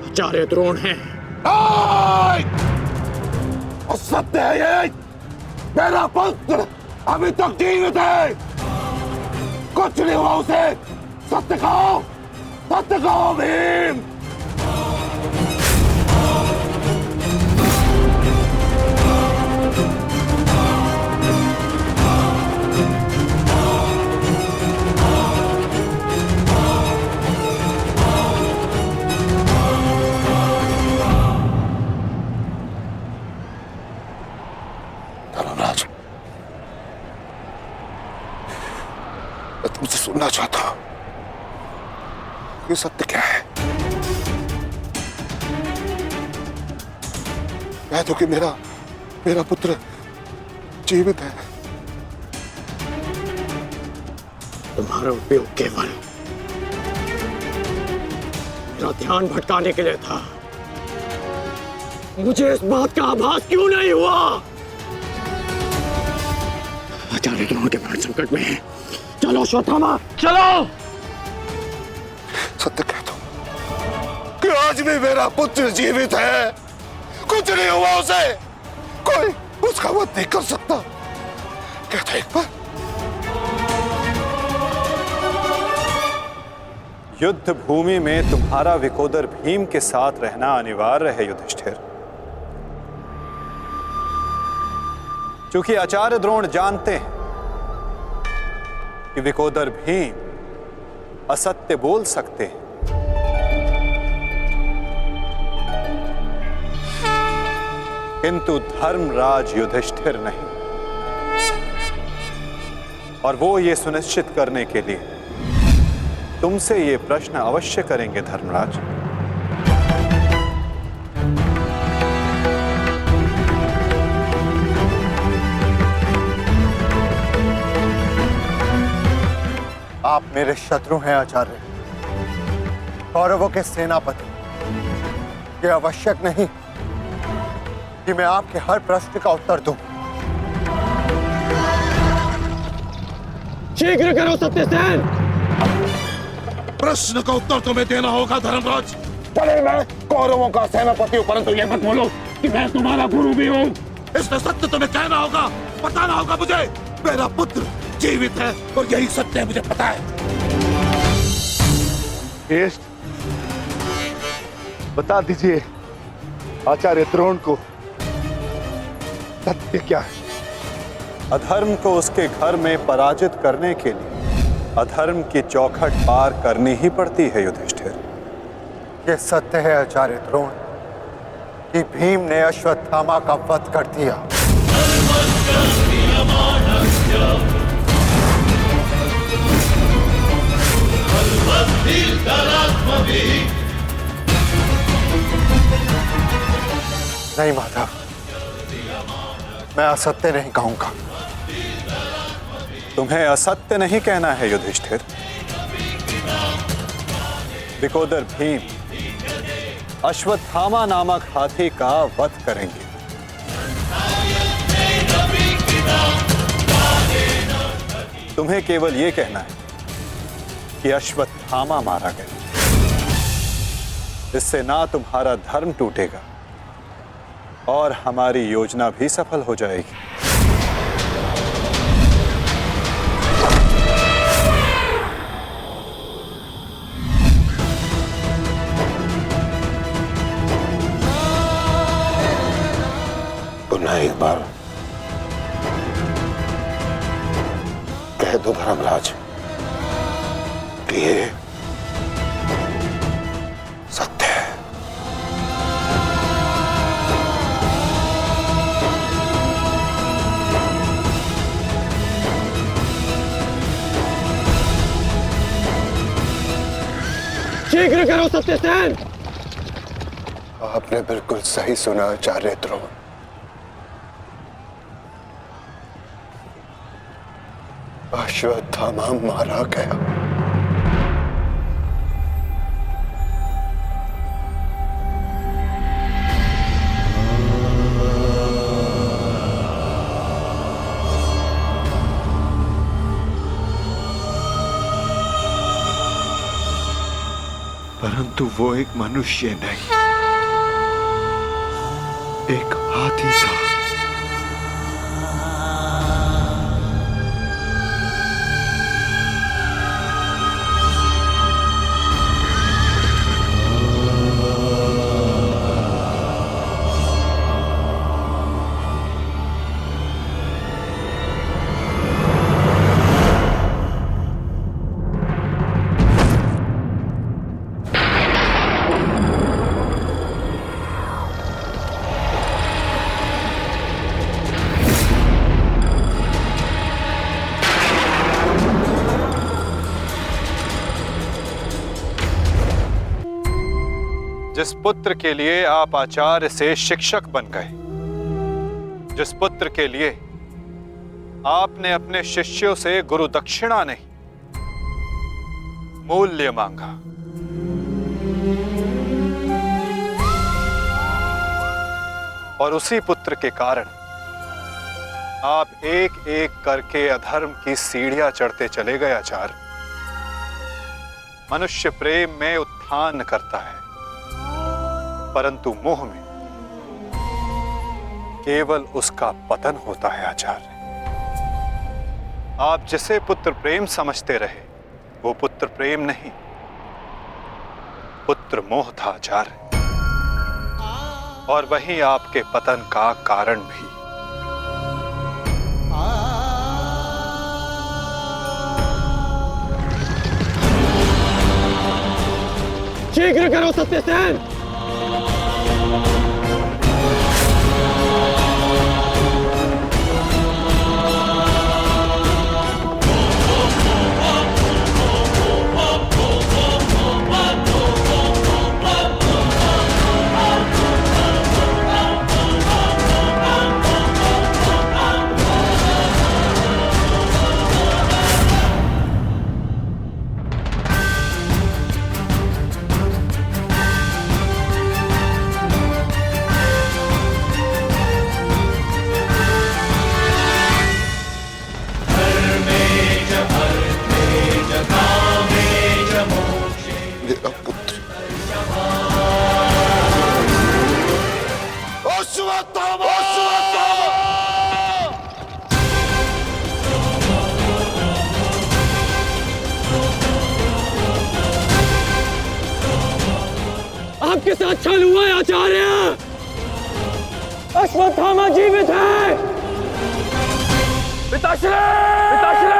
आचार्य द्रोण है। सत्य है ये, मेरा पुत्र अभी तक जीवित है, कुछ नहीं हुआ उसे। सत्य कहो, सत्य कहो भीम। धर्मराज, मैं तुमसे सुनना चाहता हूं, ये सत्य क्या है? कह दो कि मेरा पुत्र जीवित है। तुम्हारा उपयोग केवल मेरा ध्यान भटकाने के लिए था। मुझे इस बात का आभास क्यों नहीं हुआ? आचार्य द्रोण के प्राण संकट में है। चलो अश्वत्थामा, चलो। सत्य कह दो कि आज भी मेरा पुत्र जीवित है, कुछ नहीं हुआ उसे, कोई उसका वध नहीं कर सकता। कहता एक बार। युद्ध भूमि में तुम्हारा विकोदर भीम के साथ रहना अनिवार्य है युधिष्ठिर, क्योंकि आचार्य द्रोण जानते हैं कि विकोदर भीम असत्य बोल सकते हैं। किंतु धर्मराज युधिष्ठिर नहीं। और वो ये सुनिश्चित करने के लिए तुमसे ये प्रश्न अवश्य करेंगे धर्मराज। आप मेरे शत्रु हैं आचार्य, कौरवों के सेनापति। यह आवश्यक नहीं कि मैं आपके हर प्रश्न का उत्तर दूं। शीघ्र करो सत्यसेन। प्रश्न का उत्तर तुम्हें देना होगा धर्मराज। भले मैं कौरवों का सेनापति हूं, परंतु यह मत बोलो कि मैं तुम्हारा गुरु भी हूं। इसमें सत्य तुम्हें कहना होगा, बताना होगा मुझे। मेरा पुत्र जीवित है और यही सत्य है, मुझे पता है। बता दीजिए आचार्य द्रोण को सत्य क्या है। अधर्म को उसके घर में पराजित करने के लिए अधर्म की चौखट पार करनी ही पड़ती है युधिष्ठिर। यह सत्य है आचार्य द्रोण कि भीम ने अश्वत्थामा का वध कर दिया। नहीं माधव, मैं असत्य नहीं कहूंगा। तुम्हें असत्य नहीं कहना है युधिष्ठिर। विकोदर भीम अश्वत्थामा नामक हाथी का वध करेंगे। तुम्हें केवल यह कहना है कि अश्वत्थामा मारा गया। इससे ना तुम्हारा धर्म टूटेगा और हमारी योजना भी सफल हो जाएगी। पुनः एक बार कह दो धर्मराज कि ये सत्य है। शीघ्र करो सत्यसेन। आपने बिल्कुल सही सुना आचार्य द्रोण। अश्वत्थामा मारा गया। परंतु वो एक मनुष्य नहीं, एक हाथी था। जिस पुत्र के लिए आप आचार्य से शिक्षक बन गए, जिस पुत्र के लिए आपने अपने शिष्यों से गुरु दक्षिणा नहीं मूल्य मांगा, और उसी पुत्र के कारण आप एक एक करके अधर्म की सीढ़ियां चढ़ते चले गए आचार्य। मनुष्य प्रेम में उत्थान करता है, परंतु मोह में केवल उसका पतन होता है आचार्य। आप जिसे पुत्र प्रेम समझते रहे वो पुत्र प्रेम नहीं, पुत्र मोह था आचार्य, और वही आपके पतन का कारण भी। शीघ्र करो सत्यसेन। आपके साथ छल हुआ है आचार्य। अश्वत्थामा जीवित है। पिताश्री! पिताश्री!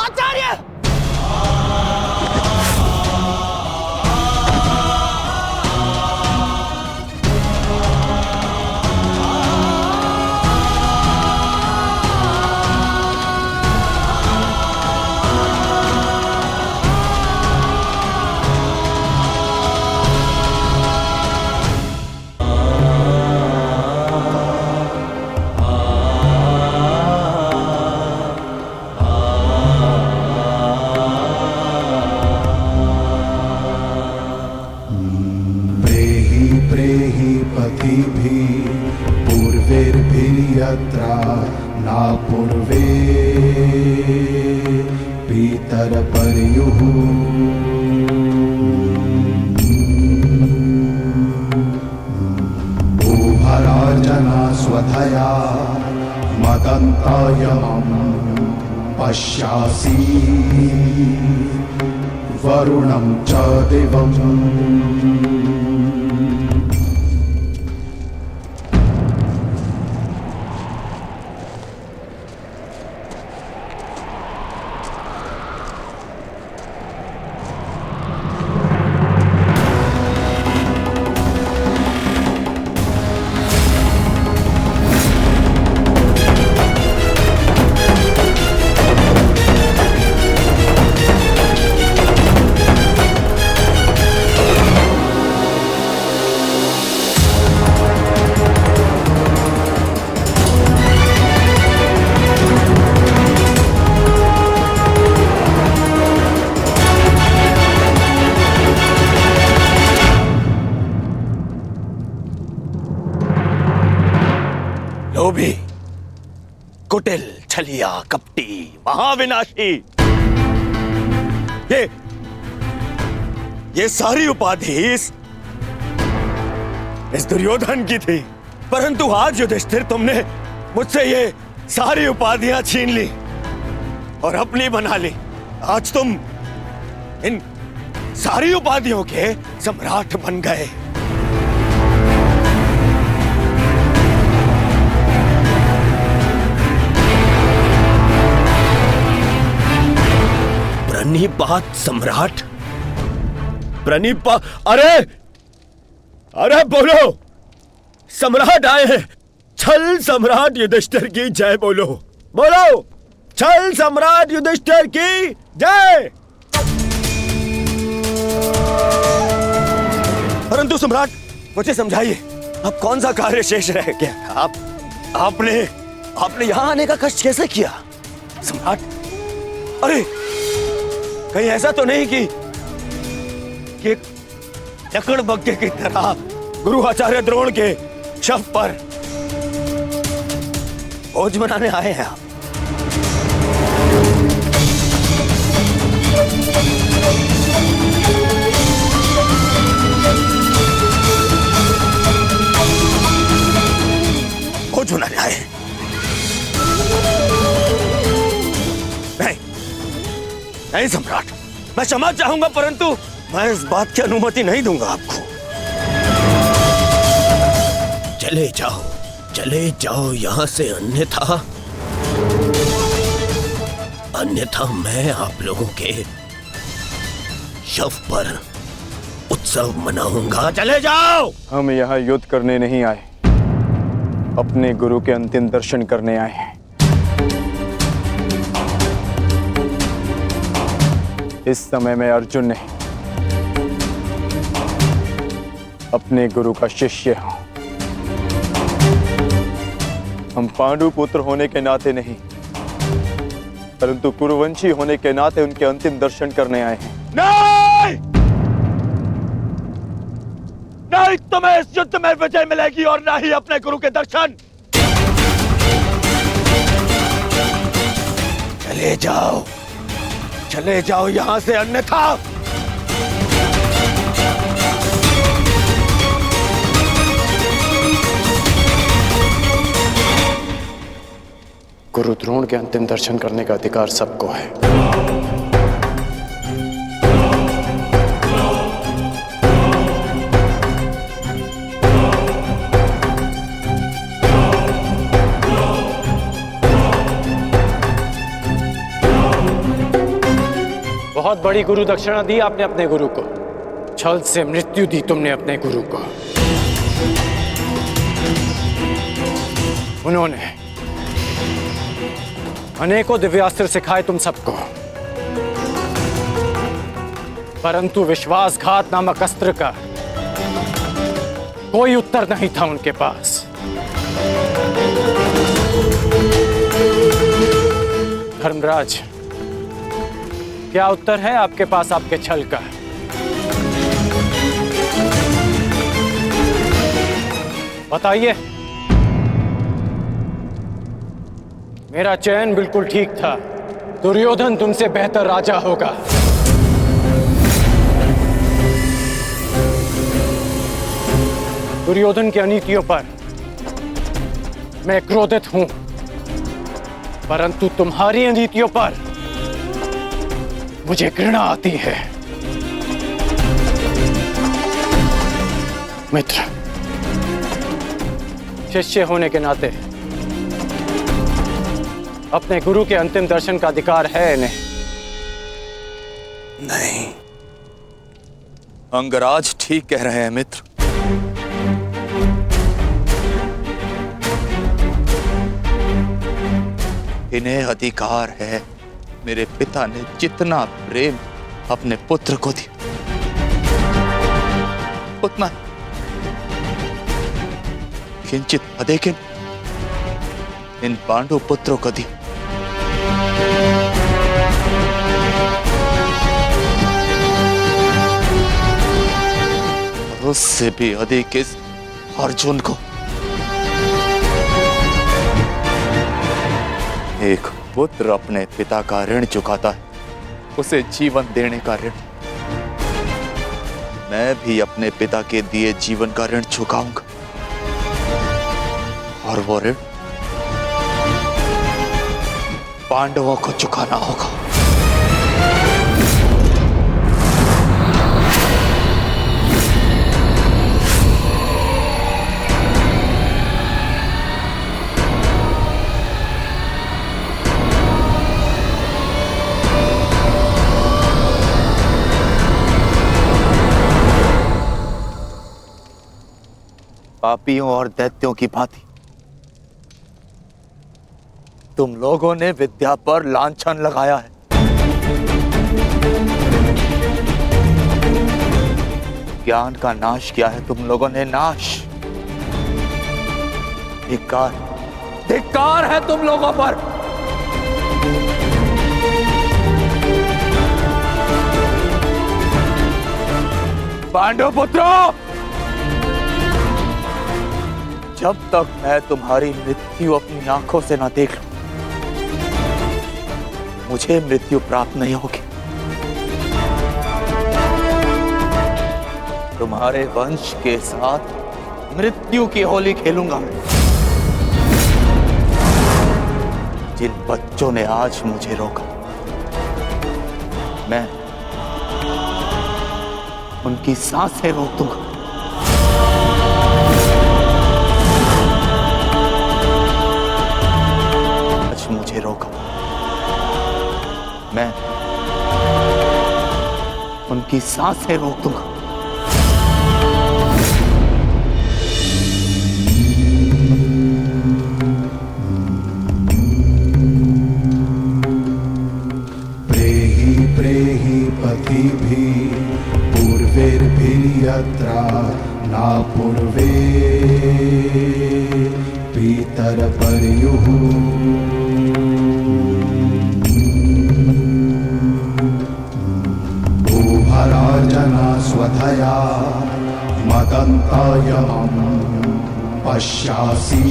आचार्य! पूर्वेर्भिर्यत्रा ना पूर्वे पीतरपर्युः उभराजना स्वधया मदन्तायमं पश्यासि वरुणं च दिवम् लोभी, कुटिल, छलिया, कपटी, महाविनाशी, ये सारी उपाधि इस दुर्योधन की थी। परंतु आज युधिष्ठिर तुमने मुझसे ये सारी उपाधियां छीन ली और अपनी बना ली। आज तुम इन सारी उपाधियों के सम्राट बन गए। प्रणिपात सम्राट, अरे बोलो, सम्राट आए हैं। छल सम्राट युधिष्ठिर की जय बोलो, बोलो, छल सम्राट युधिष्ठिर की जय। परंतु सम्राट मुझे समझाइए, अब कौन सा कार्य शेष रह गया? आपने यहां आने का कष्ट कैसे किया सम्राट? अरे कहीं ऐसा तो नहीं कि लकड़बग्घे की तरह गुरु आचार्य द्रोण के शव पर भोज मनाने आए हैं आप? भोज मनाने आए हैं? नहीं सम्राट, मैं क्षमा चाहूंगा, परंतु मैं इस बात की अनुमति नहीं दूंगा आपको। चले जाओ यहां से, अन्यथा मैं आप लोगों के शव पर उत्सव मनाऊंगा। चले जाओ। हम यहाँ युद्ध करने नहीं आए, अपने गुरु के अंतिम दर्शन करने आए हैं। इस समय मैं अर्जुन नहीं, अपने गुरु का शिष्य हूं। हम पांडु पुत्र होने के नाते नहीं, परंतु कुरुवंशी होने के नाते उनके अंतिम दर्शन करने आए हैं। नहीं तुम्हें इस युद्ध में विजय मिलेगी और ना ही अपने गुरु के दर्शन। चले जाओ यहां से, अन्यथा गुरु द्रोण के अंतिम दर्शन करने का अधिकार सबको है। बहुत बड़ी गुरु दक्षिणा दी आपने अपने गुरु को, छल से मृत्यु दी तुमने अपने गुरु को। उन्होंने अनेकों दिव्यास्त्र सिखाए तुम सबको, परंतु विश्वासघात नामक अस्त्र का कोई उत्तर नहीं था उनके पास। धर्मराज, क्या उत्तर है आपके पास आपके छल का? बताइए। मेरा चयन बिल्कुल ठीक था। दुर्योधन तुमसे बेहतर राजा होगा। दुर्योधन की अनीतियों पर मैं क्रोधित हूं, परंतु तुम्हारी अनीतियों पर मुझे घृणा आती है। मित्र, शिष्य होने के नाते अपने गुरु के अंतिम दर्शन का अधिकार है इन्हें? नहीं, अंगराज ठीक कह रहे हैं मित्र। इन्हें अधिकार है। मेरे पिता ने जितना प्रेम अपने पुत्र को दिया, उतना किंचित अधिक इन पांडु पुत्रों को दिया। उससे भी अधिक इस अर्जुन को। एक पुत्र अपने पिता का ऋण चुकाता है, उसे जीवन देने का ऋण। मैं भी अपने पिता के दिए जीवन का ऋण चुकाऊंगा, और वो ऋण पांडवों को चुकाना होगा। पापियों और दैत्यों की भांति तुम लोगों ने विद्या पर लांछन लगाया है। ज्ञान का नाश किया है तुम लोगों ने, नाश। धिक्कार, धिक्कार है तुम लोगों पर। पांडव पुत्रों, जब तक मैं तुम्हारी मृत्यु अपनी आंखों से ना देख लूं, मुझे मृत्यु प्राप्त नहीं होगी। तुम्हारे वंश के साथ मृत्यु की होली खेलूंगा मैं। जिन बच्चों ने आज मुझे रोका, मैं उनकी सांसें रोक दूंगा। मुझे रोका, मैं उनकी सांसें रोक दूंगा। प्रेहि प्रेहि पतिभिः पूर्वैर्भिर्यत्रा न पूर्वे पितरपर्युः जना स्वधया मदन्तायमं पश्यासि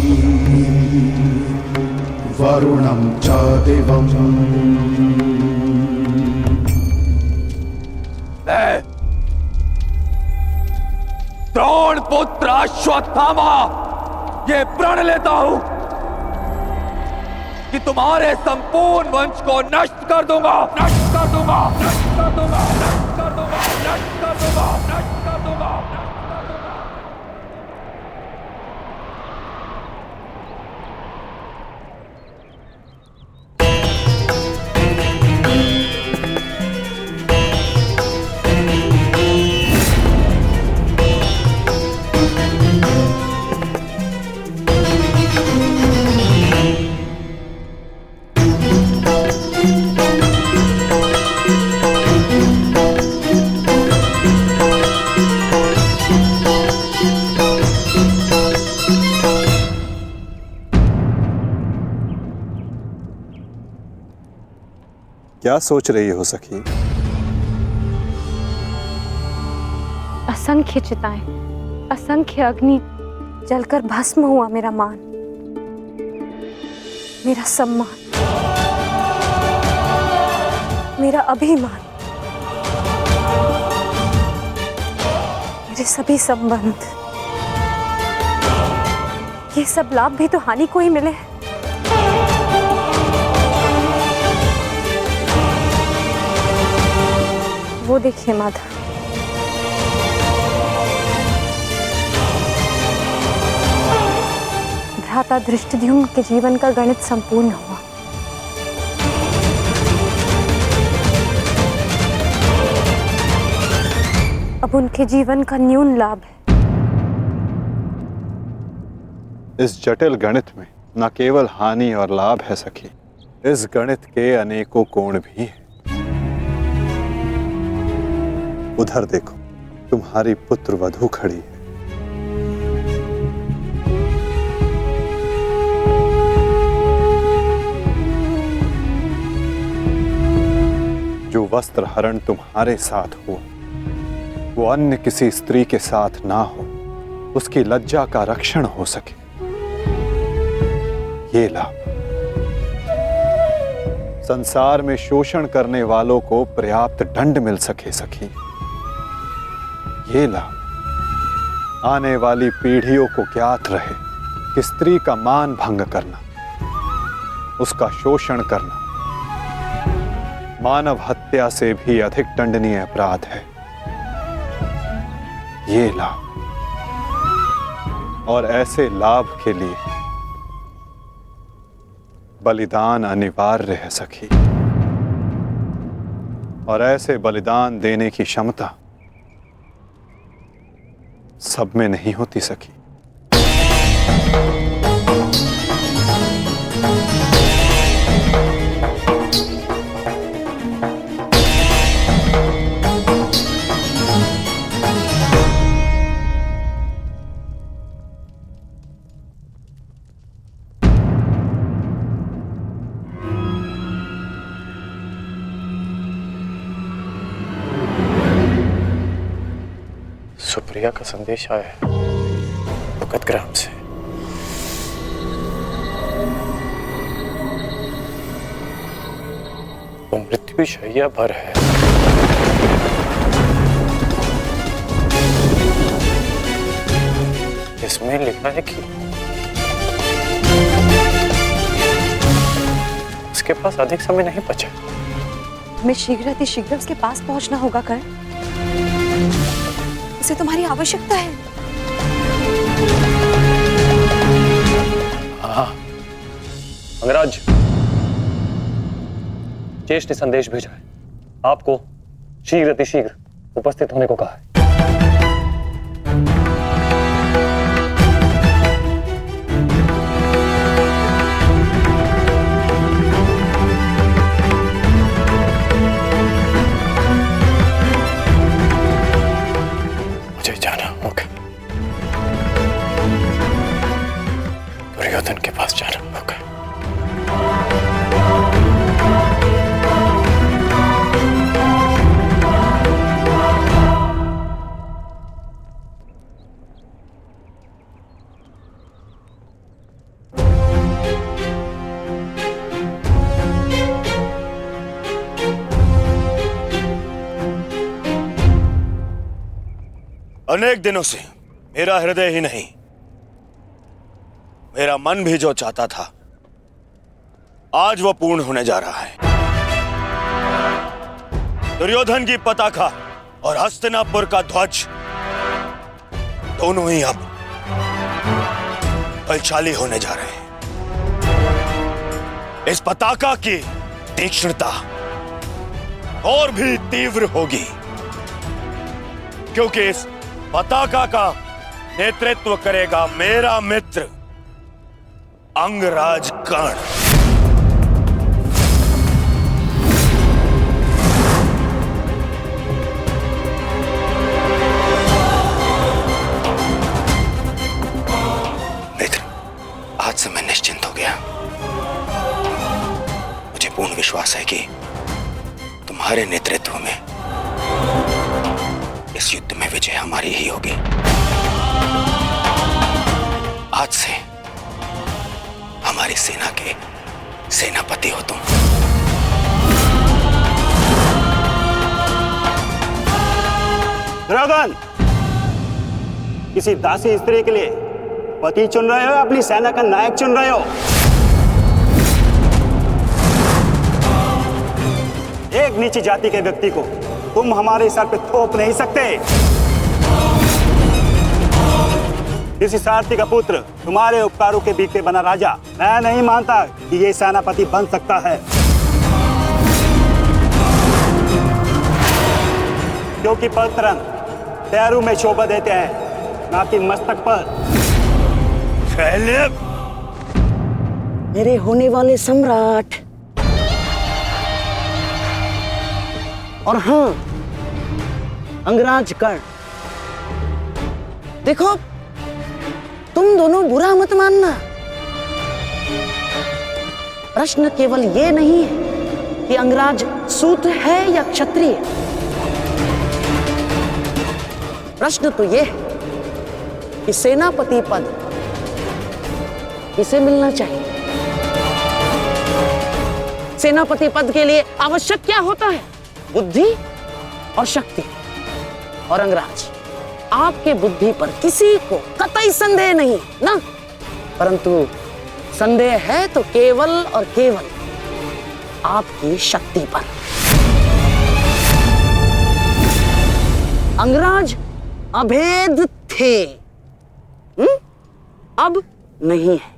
वरुणं च दिवम्। द्रोण पुत्र अश्वत्थामा, ये प्रण लेता हूं कि तुम्हारे संपूर्ण वंश को नष्ट कर दूंगा, नष्ट कर दूंगा, नष्ट कर दूंगा, नष्ट कर दूंगा, नष्ट कर दूंगा, नष्ट कर दूंगा। क्या सोच रही हो सखी? असंख्य चिताएं, असंख्य अग्नि जलकर भस्म हुआ मेरा मान, मेरा सम्मान, मेरा अभिमान, मेरे सभी संबंध, ये सब लाभ भी तो हानि को ही मिले हैं। वो देखिए माधव, भ्राता धृष्टद्युम्न के जीवन का गणित संपूर्ण हुआ। अब उनके जीवन का न्यून लाभ है। इस जटिल गणित में न केवल हानि और लाभ है सखी, इस गणित के अनेकों कोण भी हैं। उधर देखो, तुम्हारी पुत्र वधू खड़ी है। जो वस्त्र हरण तुम्हारे साथ हुआ, वो अन्य किसी स्त्री के साथ ना हो, उसकी लज्जा का रक्षण हो सके, ये लाभ। संसार में शोषण करने वालों को पर्याप्त दंड मिल सके सखी, ये लाभ। आने वाली पीढ़ियों को ज्ञात रहे कि स्त्री का मान भंग करना, उसका शोषण करना मानव हत्या से भी अधिक दंडनीय अपराध है, ये लाभ। और ऐसे लाभ के लिए बलिदान अनिवार्य है सखी, और ऐसे बलिदान देने की क्षमता सब में नहीं होती सखी। सुप्रिया का संदेश आया है भगत ग्राम से। वो मृत्यु शैया पर है। इसमें लिखा है कि उसके पास अधिक समय नहीं बचा। हमें शीघ्र उसके पास पहुंचना होगा कर्ण। उसे तुम्हारी आवश्यकता है। हाँ, अंगराज, ज्येष्ठ ने संदेश भेजा है, आपको शीघ्र उपस्थित होने को कहा है। मुझे जाना होगा, दुर्योधन के पास जाना होगा। अनेक दिनों से मेरा हृदय ही नहीं, मेरा मन भी जो चाहता था आज वो पूर्ण होने जा रहा है। दुर्योधन की पताका और हस्तिनापुर का ध्वज दोनों ही अब बलशाली होने जा रहे हैं। इस पताका की तीक्ष्णता और भी तीव्र होगी, क्योंकि इस पताका का नेतृत्व करेगा मेरा मित्र अंगराज कर्ण। आज से मैं निश्चिंत हो गया। मुझे पूर्ण विश्वास है कि तुम्हारे नेतृत्व में इस युद्ध में विजय हमारी ही होगी। आज से हमारी सेना के सेनापति हो तुम। दुर्योधन, किसी दासी स्त्री के लिए पति चुन रहे हो, अपनी सेना का नायक चुन रहे हो? एक नीची जाति के व्यक्ति को तुम हमारे सर पे थोप नहीं सकते। किसी सारथी का पुत्र तुम्हारे उपकारों के बीते बना राजा मैं नहीं मानता कि ये सेनापति बन सकता है, क्योंकि पलतरन पैरों में शोभा देते हैं, ना कि मस्तक पर। मेरे होने वाले सम्राट, और हाँ अंगराज कर्ण, देखो तुम दोनों बुरा मत मानना। प्रश्न केवल ये नहीं है कि अंगराज सूत्र है या क्षत्रिय। प्रश्न तो ये है कि सेनापति पद किसे मिलना चाहिए। सेनापति पद के लिए आवश्यक क्या होता है? बुद्धि और शक्ति। और अंगराज, आपके बुद्धि पर किसी को कतई संदेह नहीं ना, परंतु संदेह है तो केवल और केवल आपकी शक्ति पर। अंगराज अभेद थे, अब नहीं है।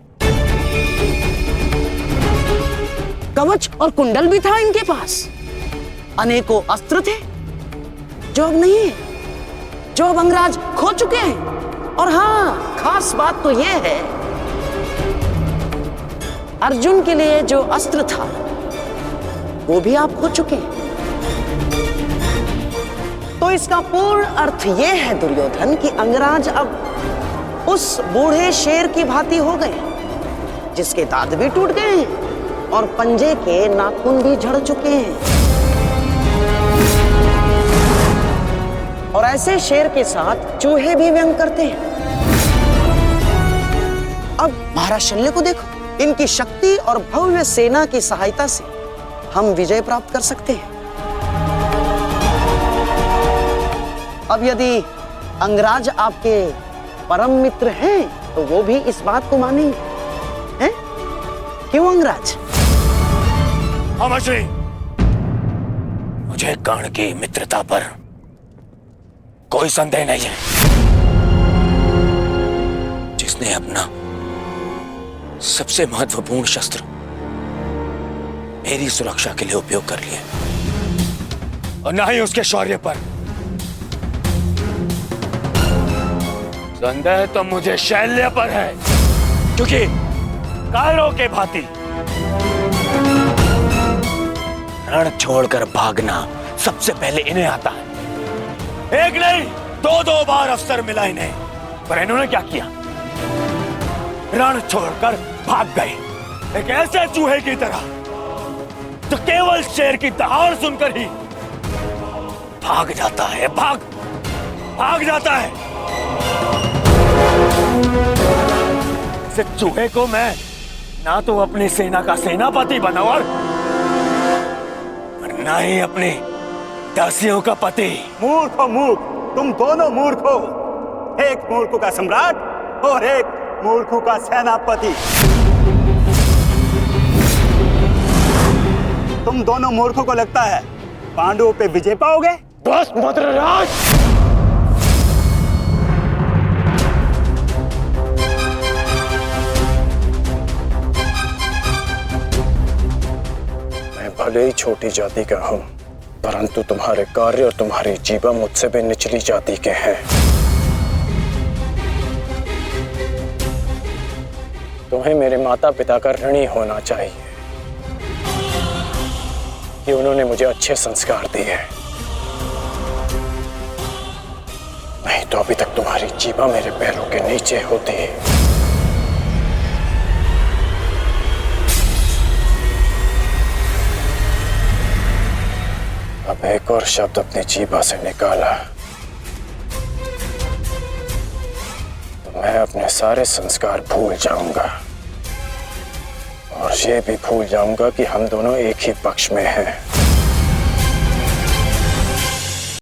कवच और कुंडल भी था इनके पास, अनेकों अस्त्र थे जो अब नहीं है, जो अब अंगराज खो चुके हैं। और हाँ, खास बात तो यह है, अर्जुन के लिए जो अस्त्र था वो भी आप खो चुके हैं। तो इसका पूर्ण अर्थ यह है दुर्योधन कि अंगराज अब उस बूढ़े शेर की भांति हो गए, जिसके दांत भी टूट गए हैं और पंजे के नाखून भी झड़ चुके हैं। और ऐसे शेर के साथ चूहे भी व्यंग करते हैं। अब महाराज शल्य को देखो, इनकी शक्ति और भव्य सेना की सहायता से हम विजय प्राप्त कर सकते हैं। अब यदि अंगराज आपके परम मित्र हैं तो वो भी इस बात को मानेंगे, हैं? क्यों अंगराज? अमश्री, मुझे कर्ण की मित्रता पर कोई संदेह नहीं है। जिसने अपना सबसे महत्वपूर्ण शस्त्र मेरी सुरक्षा के लिए उपयोग कर लिया, और ना ही उसके शौर्य पर। संदेह तो मुझे शैल्य पर है, क्योंकि कायरों के भांति रण छोड़कर भागना सबसे पहले इन्हें आता है। एक नहीं, दो बार अवसर मिला इन्हें, पर इन्होंने क्या किया? रण छोड़कर भाग गए, एक ऐसे चूहे की तरह जो केवल शेर की दहाड़ सुनकर ही भाग जाता है, भाग जाता है। इस चूहे को मैं ना तो अपनी सेना का सेनापति बनाऊं और ना ही अपनी दासियों का पति। मूर्ख हो मूर्ख, तुम दोनों मूर्ख हो। एक मूर्ख का सम्राट और एक मूर्ख का सेनापति। तुम दोनों मूर्खों को लगता है पांडवों पे विजय पाओगे? बस मद्रराज, मैं भले ही छोटी जाति का हूं, परंतु तुम्हारे कार्य और तुम्हारी जीवा मुझसे भी निचली जाति के हैं। तुम्हें मेरे माता पिता का ऋणी होना चाहिए कि उन्होंने मुझे अच्छे संस्कार दिए, नहीं तो अभी तक तुम्हारी जीवा मेरे पैरों के नीचे होती। अब एक और शब्द अपनी जीवा से निकाला तो मैं अपने सारे संस्कार भूल जाऊंगा और ये भी भूल जाऊंगा कि हम दोनों एक ही पक्ष में हैं।